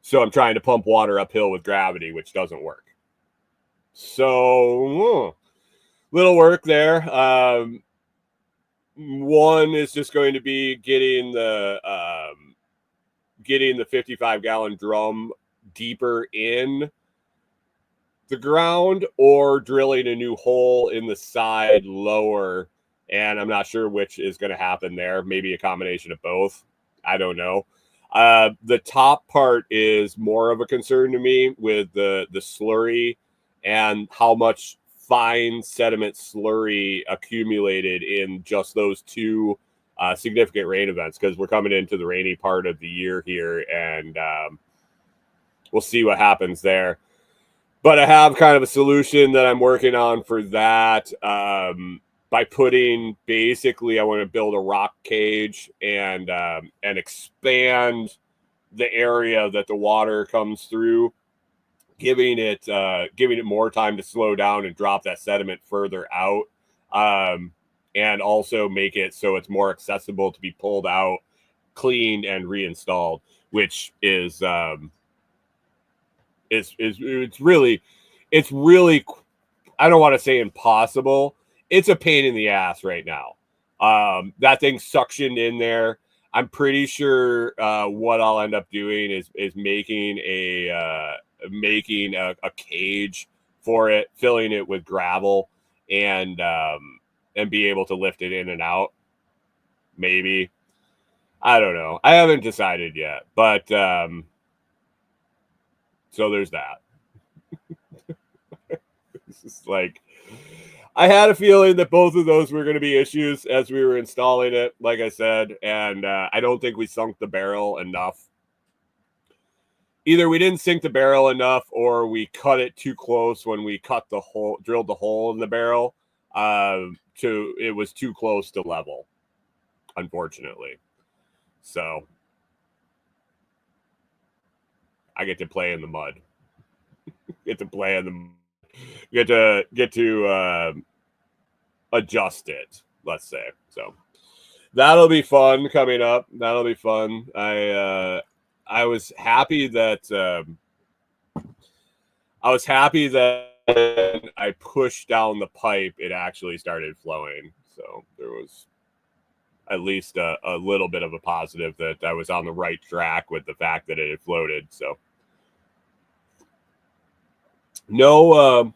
So I'm trying to pump water uphill with gravity, which doesn't work. So little work there. One is just going to be getting the 55-gallon drum deeper in the ground, or drilling a new hole in the side lower, and I'm not sure which is going to happen there. Maybe a combination of both. I don't know. The top part is more of a concern to me with the slurry and how much fine sediment slurry accumulated in just those two significant rain events, because we're coming into the rainy part of the year here, and we'll see what happens there. But I have kind of a solution that I'm working on for that. By putting, basically, I want to build a rock cage and expand the area that the water comes through, giving it more time to slow down and drop that sediment further out, and also make it so it's more accessible to be pulled out, cleaned, and reinstalled, which is it's really, I don't want to say impossible. It's a pain in the ass right now. That thing's suctioned in there. I'm pretty sure what I'll end up doing is making a cage for it, filling it with gravel, and be able to lift it in and out. Maybe. I don't know. I haven't decided yet, but so there's that. It's just like, I had a feeling that both of those were going to be issues as we were installing it, like I said, and I don't think we sunk the barrel enough. Either we didn't sink the barrel enough, or we cut it too close when we drilled the hole in the barrel. It was too close to level, unfortunately. So I get to play in the mud. Get to adjust it, let's say. So that'll be fun coming up. That'll be fun. I was happy that I pushed down the pipe, it actually started flowing. So there was at least a little bit of a positive that I was on the right track with the fact that it had floated. So no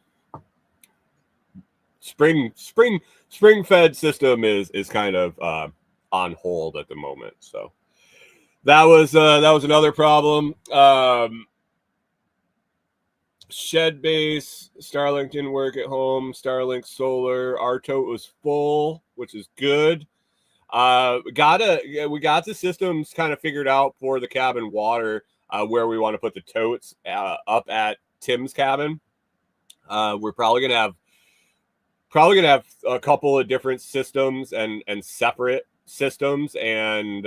spring fed system is kind of on hold at the moment. So that was another problem. Shed base, Starlink didn't work at home. Starlink solar, our tote was full, which is good. We got the systems kind of figured out for the cabin water, where we want to put the totes up at Tim's cabin. We're probably gonna have a couple of different systems and separate systems and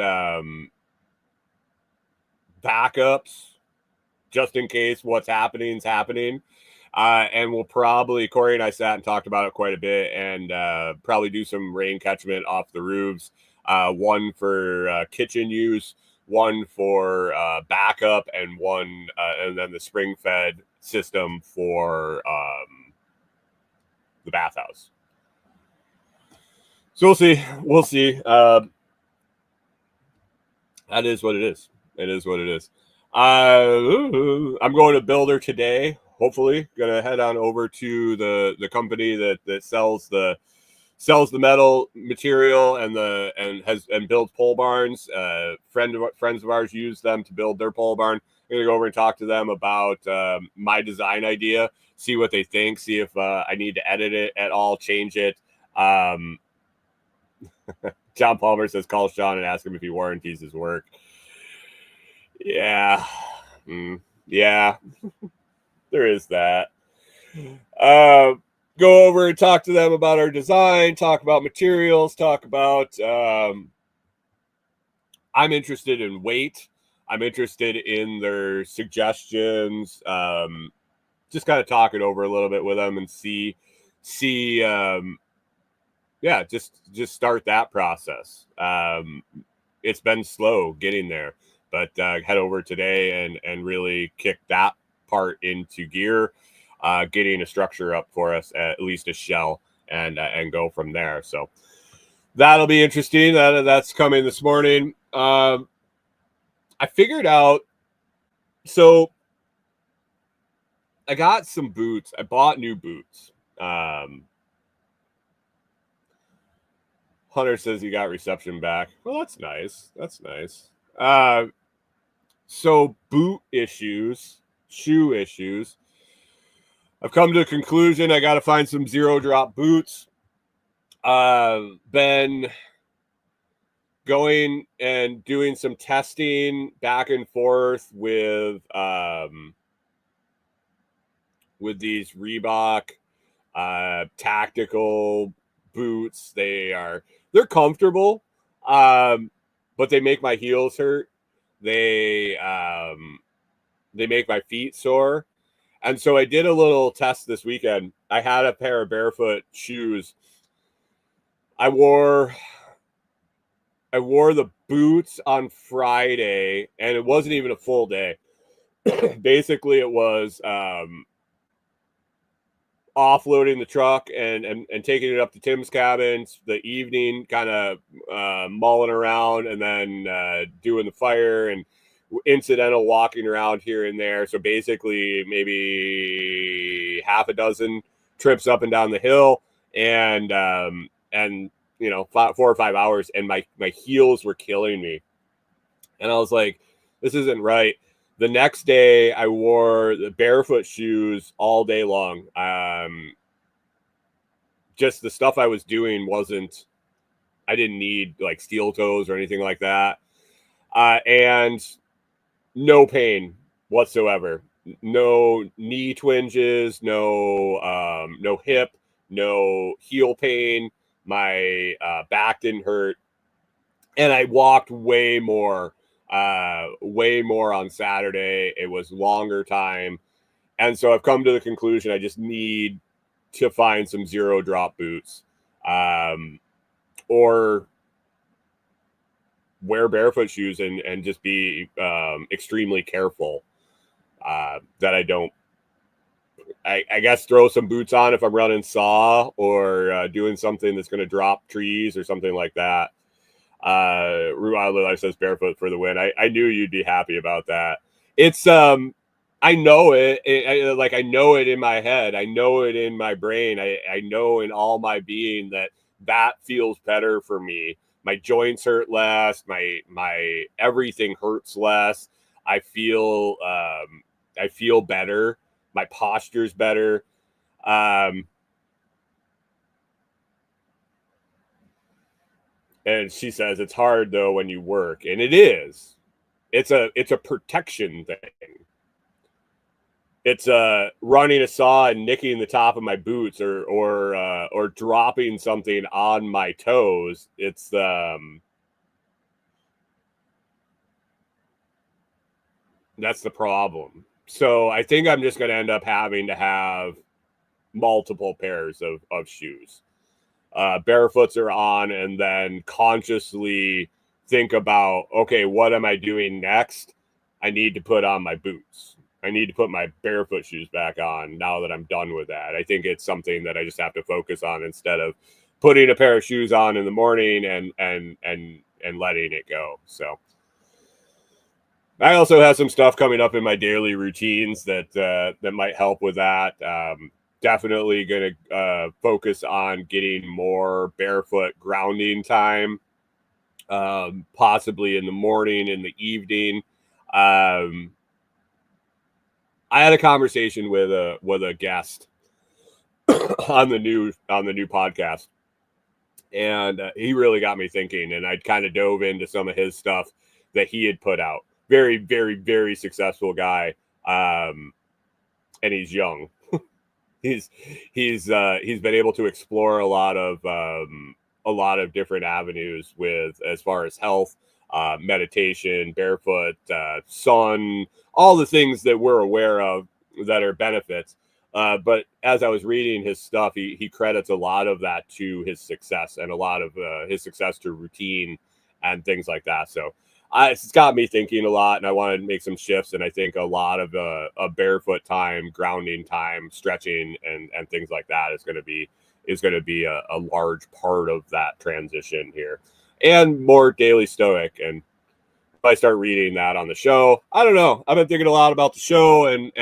backups just in case what's happening is happening. And we'll probably, Corey and I sat and talked about it quite a bit, and probably do some rain catchment off the roofs. One for kitchen use, one for backup, and one and then the spring fed system for the bathhouse. So we'll see. That is what it is. It is what it is. I'm going to Builder today. Hopefully, gonna head on over to the company that sells the metal material and builds pole barns. Friends of ours use them to build their pole barn. I'm gonna go over and talk to them about my design idea, see what they think, see if I need to edit it at all, change it. John Palmer says call Sean and ask him if he warranties his work. Yeah. Yeah. There is that. Go over and talk to them about our design, talk about materials, talk about I'm interested in weight. I'm interested in their suggestions. Just kind of talk it over a little bit with them and see just start that process. It's been slow getting there, but head over today and really kick that part into gear, getting a structure up for us, at least a shell, and go from there. So that'll be interesting. That's coming this morning. I figured out, so I got some boots. I bought new boots. Hunter says he got reception back. Well, that's nice. That's nice. So boot issues, shoe issues. I've come to a conclusion. I got to find some zero drop boots. Been going and doing some testing back and forth with these Reebok tactical boots. They're comfortable, but they make my heels hurt. They make my feet sore. And so I did a little test this weekend. I had a pair of barefoot shoes. I wore the boots on Friday, and it wasn't even a full day. Basically, it was offloading the truck and taking it up to Tim's cabin, the evening, kind of mulling around, and then doing the fire and incidental walking around here and there. So basically maybe half a dozen trips up and down the hill, and 4 or 5 hours, and my heels were killing me. And I was like, this isn't right. The next day I wore the barefoot shoes all day long. Just the stuff I was doing I didn't need like steel toes or anything like that. And no pain whatsoever. No knee twinges, no hip, no heel pain. My back didn't hurt. And I walked way more on Saturday. It was longer time. And so I've come to the conclusion I just need to find some zero drop boots, or wear barefoot shoes and just be extremely careful that I don't, I guess, throw some boots on if I'm running saw or doing something that's going to drop trees or something like that. Ruan says barefoot for the win. I knew you'd be happy about that. It's I know it. I know it in my head. I know it in my brain. I know in all my being that feels better for me. my joints hurt less, my everything hurts less. I feel better. My posture's better. And she says it's hard though when you work, and it is. It's a protection thing. It's running a saw and nicking the top of my boots, or dropping something on my toes. It's that's the problem. So I think I'm just going to end up having to have multiple pairs of shoes. Barefoots are on, and then consciously think about, okay, what am I doing next? I need to put on my boots. I need to put my barefoot shoes back on now that I'm done with that. I think it's something that I just have to focus on instead of putting a pair of shoes on in the morning and letting it go. So I also have some stuff coming up in my daily routines that might help with that. Definitely going to focus on getting more barefoot grounding time, possibly in the morning, in the evening. I had a conversation with a guest on the new podcast, and he really got me thinking. And I kind of dove into some of his stuff that he had put out. Very, very, very successful guy, and he's young. he's been able to explore a lot of different avenues with as far as health, meditation, barefoot, sun, all the things that we're aware of that are benefits. But as I was reading his stuff, he credits a lot of that to his success, and a lot of his success to routine and things like that. So it's got me thinking a lot, and I want to make some shifts. And I think a lot of a barefoot time, grounding time, stretching, and things like that is going to be a large part of that transition here, and more daily stoic. And if I start reading that on the show, I don't know. I've been thinking a lot about the show and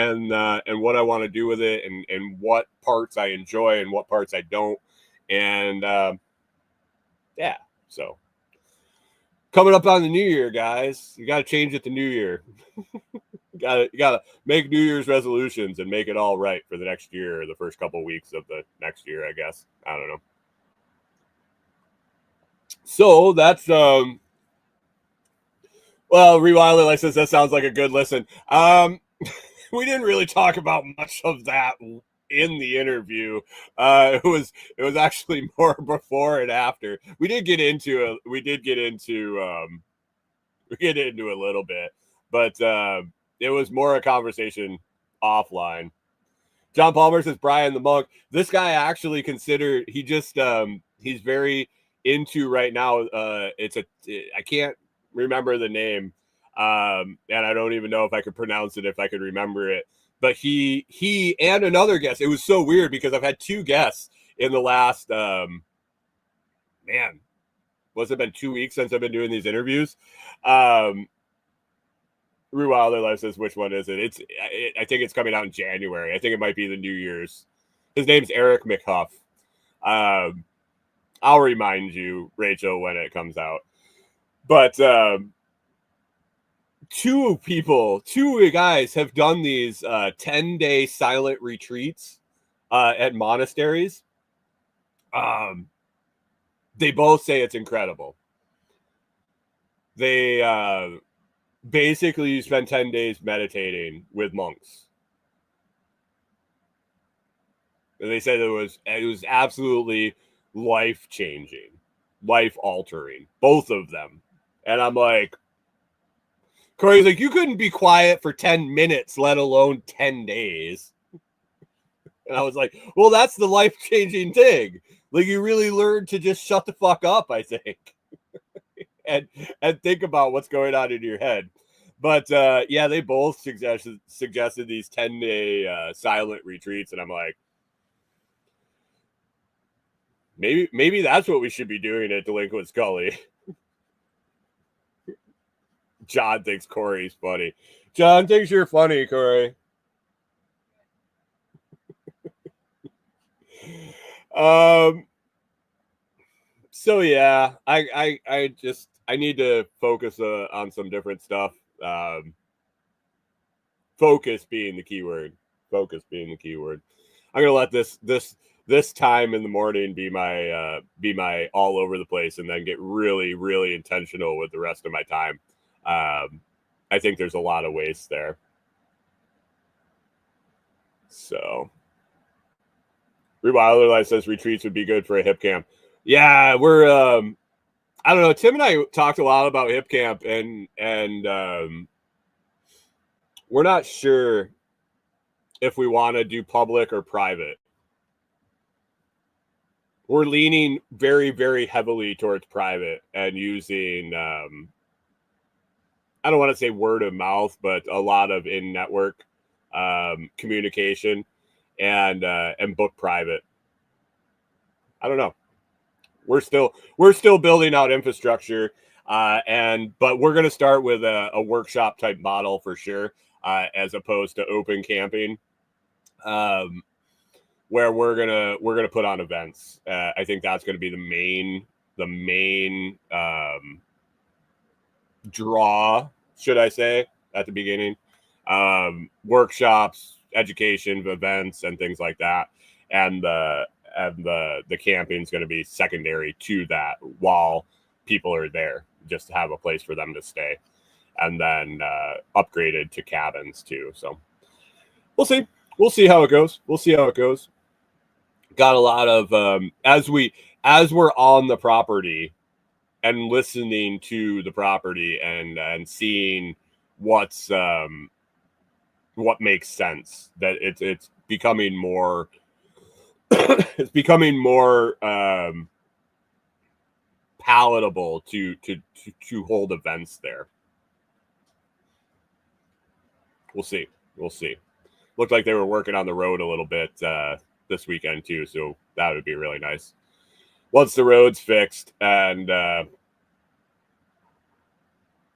what I want to do with it, and what parts I enjoy and what parts I don't. And yeah, so. Coming up on the new year, guys, you got to change it to New Year. you got to make New Year's resolutions and make it all right for the next year, or the first couple of weeks of the next year, I guess. I don't know. So that's well, Rewilded says that sounds like a good listen. We didn't really talk about much of that in the interview. It was actually more before and after. We did get into a little bit, but it was more a conversation offline. John Palmer says Brian the Monk. This guy actually considered, he's very into right now. I can't remember the name, and I don't even know if I could pronounce it if I could remember it. But he and another guest. It was so weird because I've had two guests in the last what's it been 2 weeks since I've been doing these interviews. Rue Wilder Life says, which one is it? I think it's coming out in January. I think it might be the New Year's. His name's Eric McHuff. I'll remind you, Rachel, when it comes out. But two guys have done these 10-day silent retreats at monasteries. They both say it's incredible. They basically, you spend 10 days meditating with monks. And they said it was absolutely life-changing, life-altering, both of them. And I'm like, Corey's like, you couldn't be quiet for 10 minutes, let alone 10 days. And I was like, well, that's the life-changing thing. Like, you really learn to just shut the fuck up, I think. and think about what's going on in your head. But yeah, they both suggested these 10-day silent retreats, and I'm like, maybe that's what we should be doing at Delinquent Scully. John thinks Corey's funny. John thinks you're funny, Corey. So yeah, I need to focus on some different stuff. Focus being the keyword. Focus being the keyword. I'm gonna let this time in the morning be my all over the place, and then get really intentional with the rest of my time. I think there's a lot of waste there. So, Rewilder Life says retreats would be good for a hip camp. Yeah, we're I don't know. Tim and I talked a lot about hip camp, and we're not sure if we want to do public or private. We're leaning very heavily towards private and using I don't want to say word of mouth, but a lot of in network communication and book private. I don't know. We're still building out infrastructure, but we're going to start with a workshop type model for sure, as opposed to open camping. Where we're gonna put on events. I think that's going to be the main draw, should I say, at the beginning. Workshops, education, events, and things like that, and the camping is going to be secondary to that while people are there, just to have a place for them to stay, and then upgraded to cabins too. So we'll see how it goes. Got a lot of as we're on the property and listening to the property and seeing what makes sense, that it's becoming more it's becoming more palatable to hold events there. We'll see. Looked like they were working on the road a little bit this weekend too, so that would be really nice once the road's fixed, and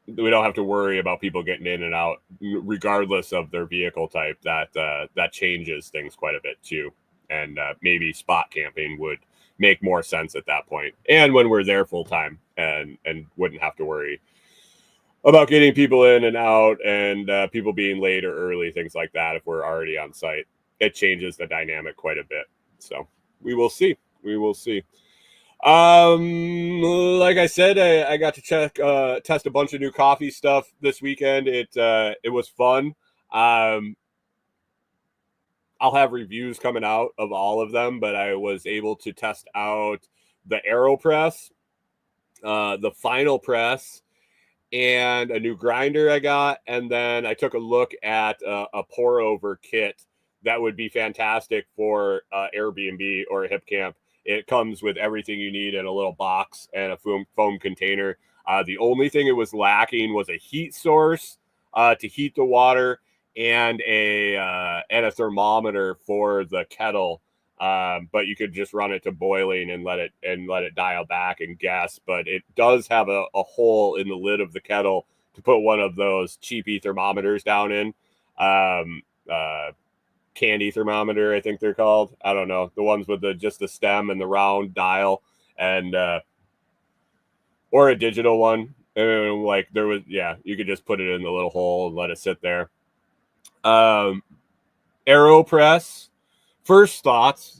we don't have to worry about people getting in and out regardless of their vehicle type. That changes things quite a bit too, and maybe spot camping would make more sense at that point, and when we're there full time, and wouldn't have to worry about getting people in and out, and people being late or early, things like that. If we're already on site, it changes the dynamic quite a bit. So we will see. Like I said, I got to test a bunch of new coffee stuff this weekend. It was fun. I'll have reviews coming out of all of them, but I was able to test out the AeroPress, the Final Press, and a new grinder I got. And then I took a look at a pour over kit that would be fantastic for Airbnb or a hip camp. It comes with everything you need in a little box and a foam container. The only thing it was lacking was a heat source to heat the water, and a thermometer for the kettle. But you could just run it to boiling and let it dial back and guess. But it does have a hole in the lid of the kettle to put one of those cheapy thermometers down in. Candy thermometer, I think they're called. I don't know, the ones with just the stem and the round dial, and or a digital one. And like there was, you could just put it in the little hole and let it sit there. AeroPress. First thoughts.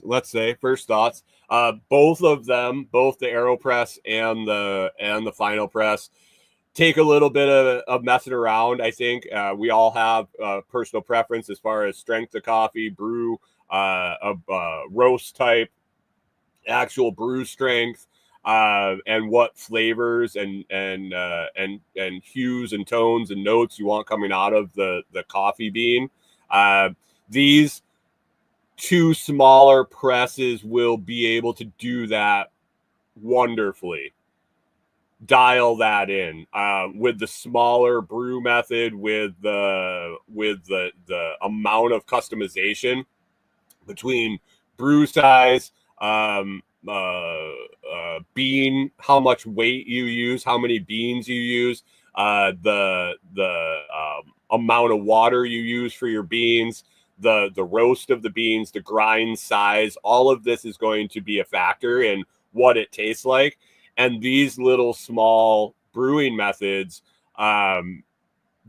Both of them, both the AeroPress and the Final Press, take a little bit of messing around. I think we all have personal preference as far as strength of coffee, brew, roast type, actual brew strength, and what flavors and hues and tones and notes you want coming out of the coffee bean. These two smaller presses will be able to do that wonderfully. Dial that in with the smaller brew method, with the amount of customization between brew size, bean, how much weight you use, how many beans you use, the amount of water you use for your beans, the roast of the beans, the grind size. All of this is going to be a factor in what it tastes like. And these little small brewing methods,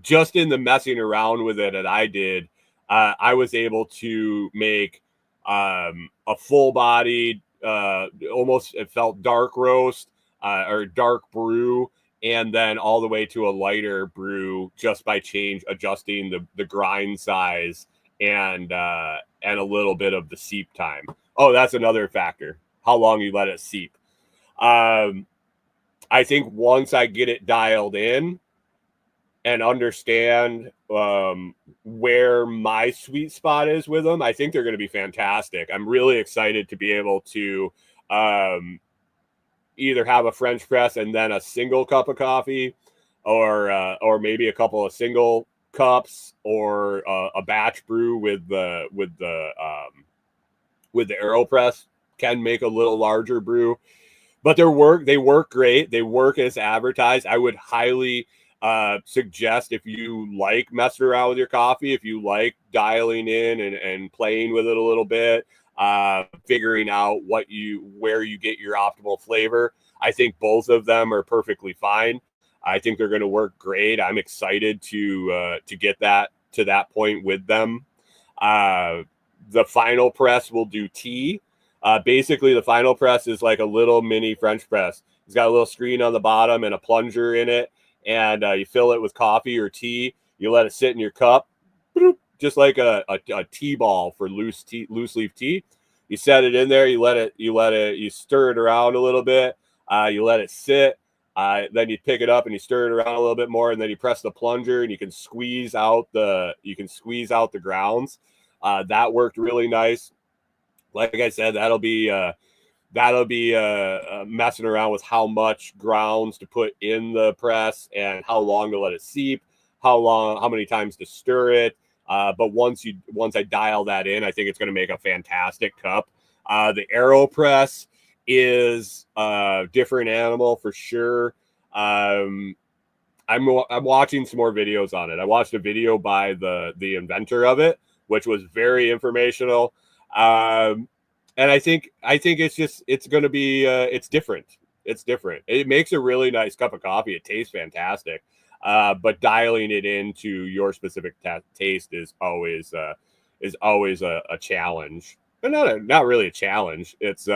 just in the messing around with it that I did, I was able to make a full-bodied, almost, it felt dark roast or dark brew, and then all the way to a lighter brew just by adjusting the grind size and a little bit of the seep time. Oh, that's another factor, how long you let it seep. I think once I get it dialed in and understand where my sweet spot is with them, I think they're going to be fantastic. I'm really excited to be able to either have a French press and then a single cup of coffee, or maybe a couple of single cups, or a batch brew with the AeroPress can make a little larger brew. But they work great. They work as advertised. I would highly suggest, if you like messing around with your coffee, if you like dialing in and playing with it a little bit, figuring out where you get your optimal flavor, I think both of them are perfectly fine. I think they're going to work great. I'm excited to get that to that point with them. The final press will do tea. Basically, the final press is like a little mini French press. It's got a little screen on the bottom and a plunger in it, and you fill it with coffee or tea. You let it sit in your cup, just like a tea ball for loose leaf tea. You set it in there. You stir it around a little bit. You let it sit. Then you pick it up and you stir it around a little bit more, and then you press the plunger and you can squeeze out the grounds. That worked really nice. Like I said, that'll be messing around with how much grounds to put in the press and how long to let it seep, how many times to stir it. But once I dial that in, I think it's going to make a fantastic cup. The AeroPress is a different animal for sure. I'm watching some more videos on it. I watched a video by the inventor of it, which was very informational. And I think it's going to be it's different. It's different. It makes a really nice cup of coffee. It tastes fantastic. But dialing it into your specific taste is always a challenge. But not really a challenge. It's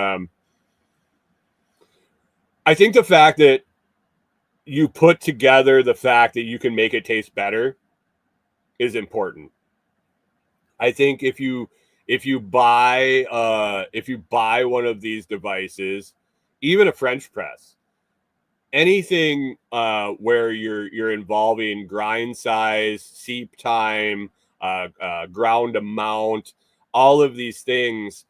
I think the fact that you put together the fact that you can make it taste better is important. I think if you buy one of these devices, even a French press, anything where you're involving grind size, seep time, ground amount, all of these things,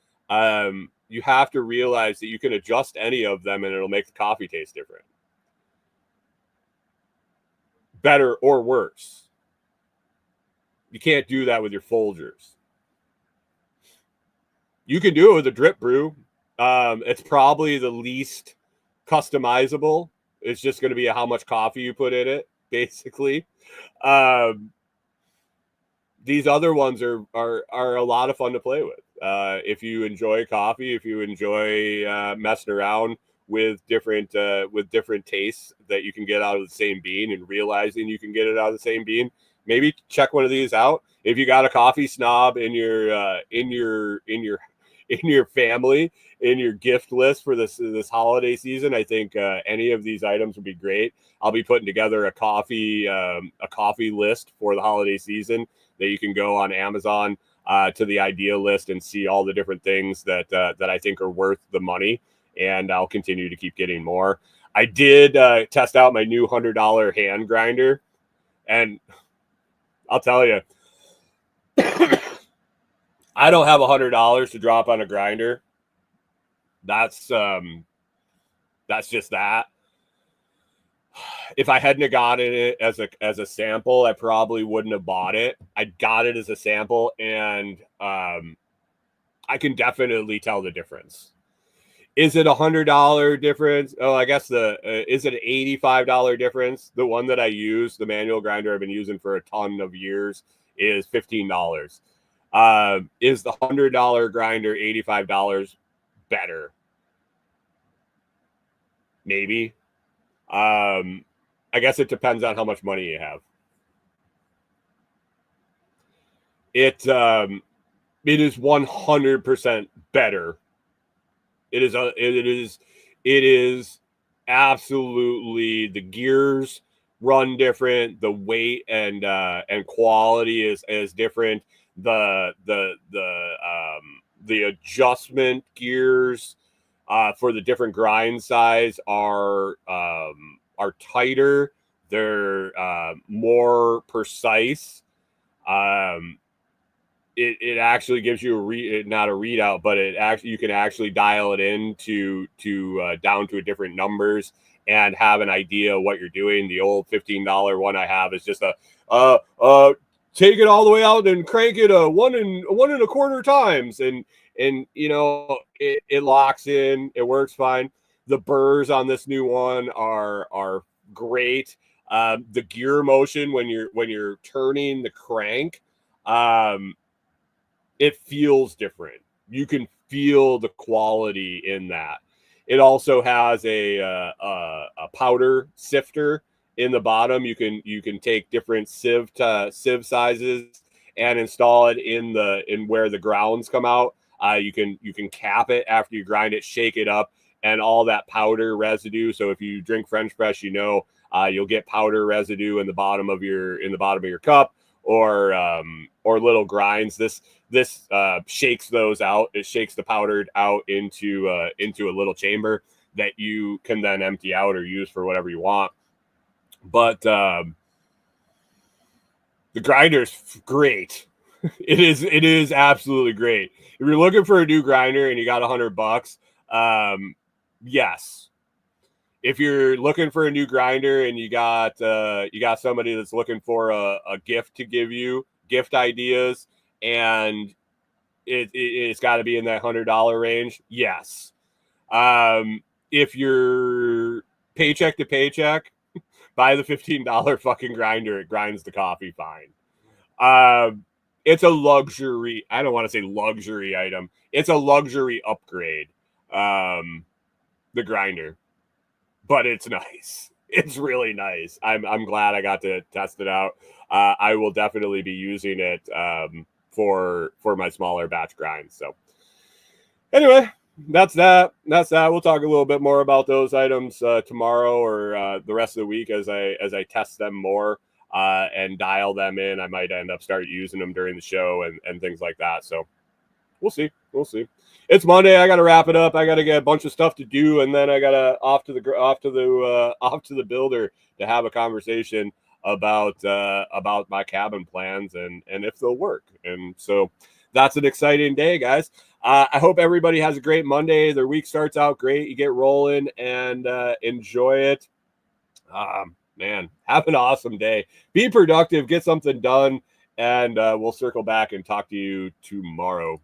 you have to realize that you can adjust any of them and it'll make the coffee taste different, better or worse. You can't do that with your Folgers. You can do it with a drip brew. It's probably the least customizable. It's just going to be how much coffee you put in it, basically. These other ones are a lot of fun to play with. If you enjoy coffee, if you enjoy messing around with different tastes that you can get out of the same bean, and realizing you can get it out of the same bean, maybe check one of these out. If you got a coffee snob in your family, in your gift list for this holiday season, I think any of these items would be great. I'll be putting together a coffee list for the holiday season that you can go on Amazon to the idea list and see all the different things that I think are worth the money, and I'll continue to keep getting more. I did test out my new $100 hand grinder, and I'll tell you, I don't have $100 to drop on a grinder. That's just that. If I hadn't gotten it as a sample, I probably wouldn't have bought it. I got it as a sample, and I can definitely tell the difference. Is it $100 difference? Oh, I guess is it an $85 difference? The one that I use, the manual grinder I've been using for a ton of years, is $15. Is the $100 grinder $85 better? maybe. I guess it depends on how much money you have. It is 100% better. It is absolutely, the gears run different, the weight and quality is different. The adjustment gears for the different grind size are tighter. They're more precise. It actually gives you not a readout, but you can actually dial it in to down to a different numbers and have an idea of what you're doing. The old $15 one I have is just take it all the way out and crank it 1 1.25 times, and it locks in. It works fine. The burrs on this new one are great. The gear motion when you're turning the crank, it feels different. You can feel the quality in that. It also has a powder sifter in the bottom. You can take different sieve sizes and install it in where the grounds come out. You can cap it after you grind it, shake it up, and all that powder residue. So if you drink French press, you'll get powder residue in the bottom of your cup, or little grinds. This shakes those out. It shakes the powdered out into a little chamber that you can then empty out or use for whatever you want. But the grinder's great. It is absolutely great. If you're looking for a new grinder and you got $100, yes. If you're looking for a new grinder and you got somebody that's looking for a gift to give you, gift ideas, and it's got to be in that $100 range, yes. If you're paycheck to paycheck, buy the $15 fucking grinder. It grinds the coffee fine. It's a luxury. I don't want to say luxury item. It's a luxury upgrade. The grinder. But it's nice. It's really nice. I'm glad I got to test it out. I will definitely be using it for my smaller batch grinds. So anyway, that's that. We'll talk a little bit more about those items tomorrow or the rest of the week as I test them more and dial them in. I might end up start using them during the show and things like that. So we'll see. It's Monday. I got to wrap it up. I got to get a bunch of stuff to do, and then I got to off to the builder to have a conversation about my cabin plans and if they'll work. And so that's an exciting day, guys. I hope everybody has a great Monday. Their week starts out great. You get rolling and enjoy it. Man, have an awesome day. Be productive. Get something done, and we'll circle back and talk to you tomorrow.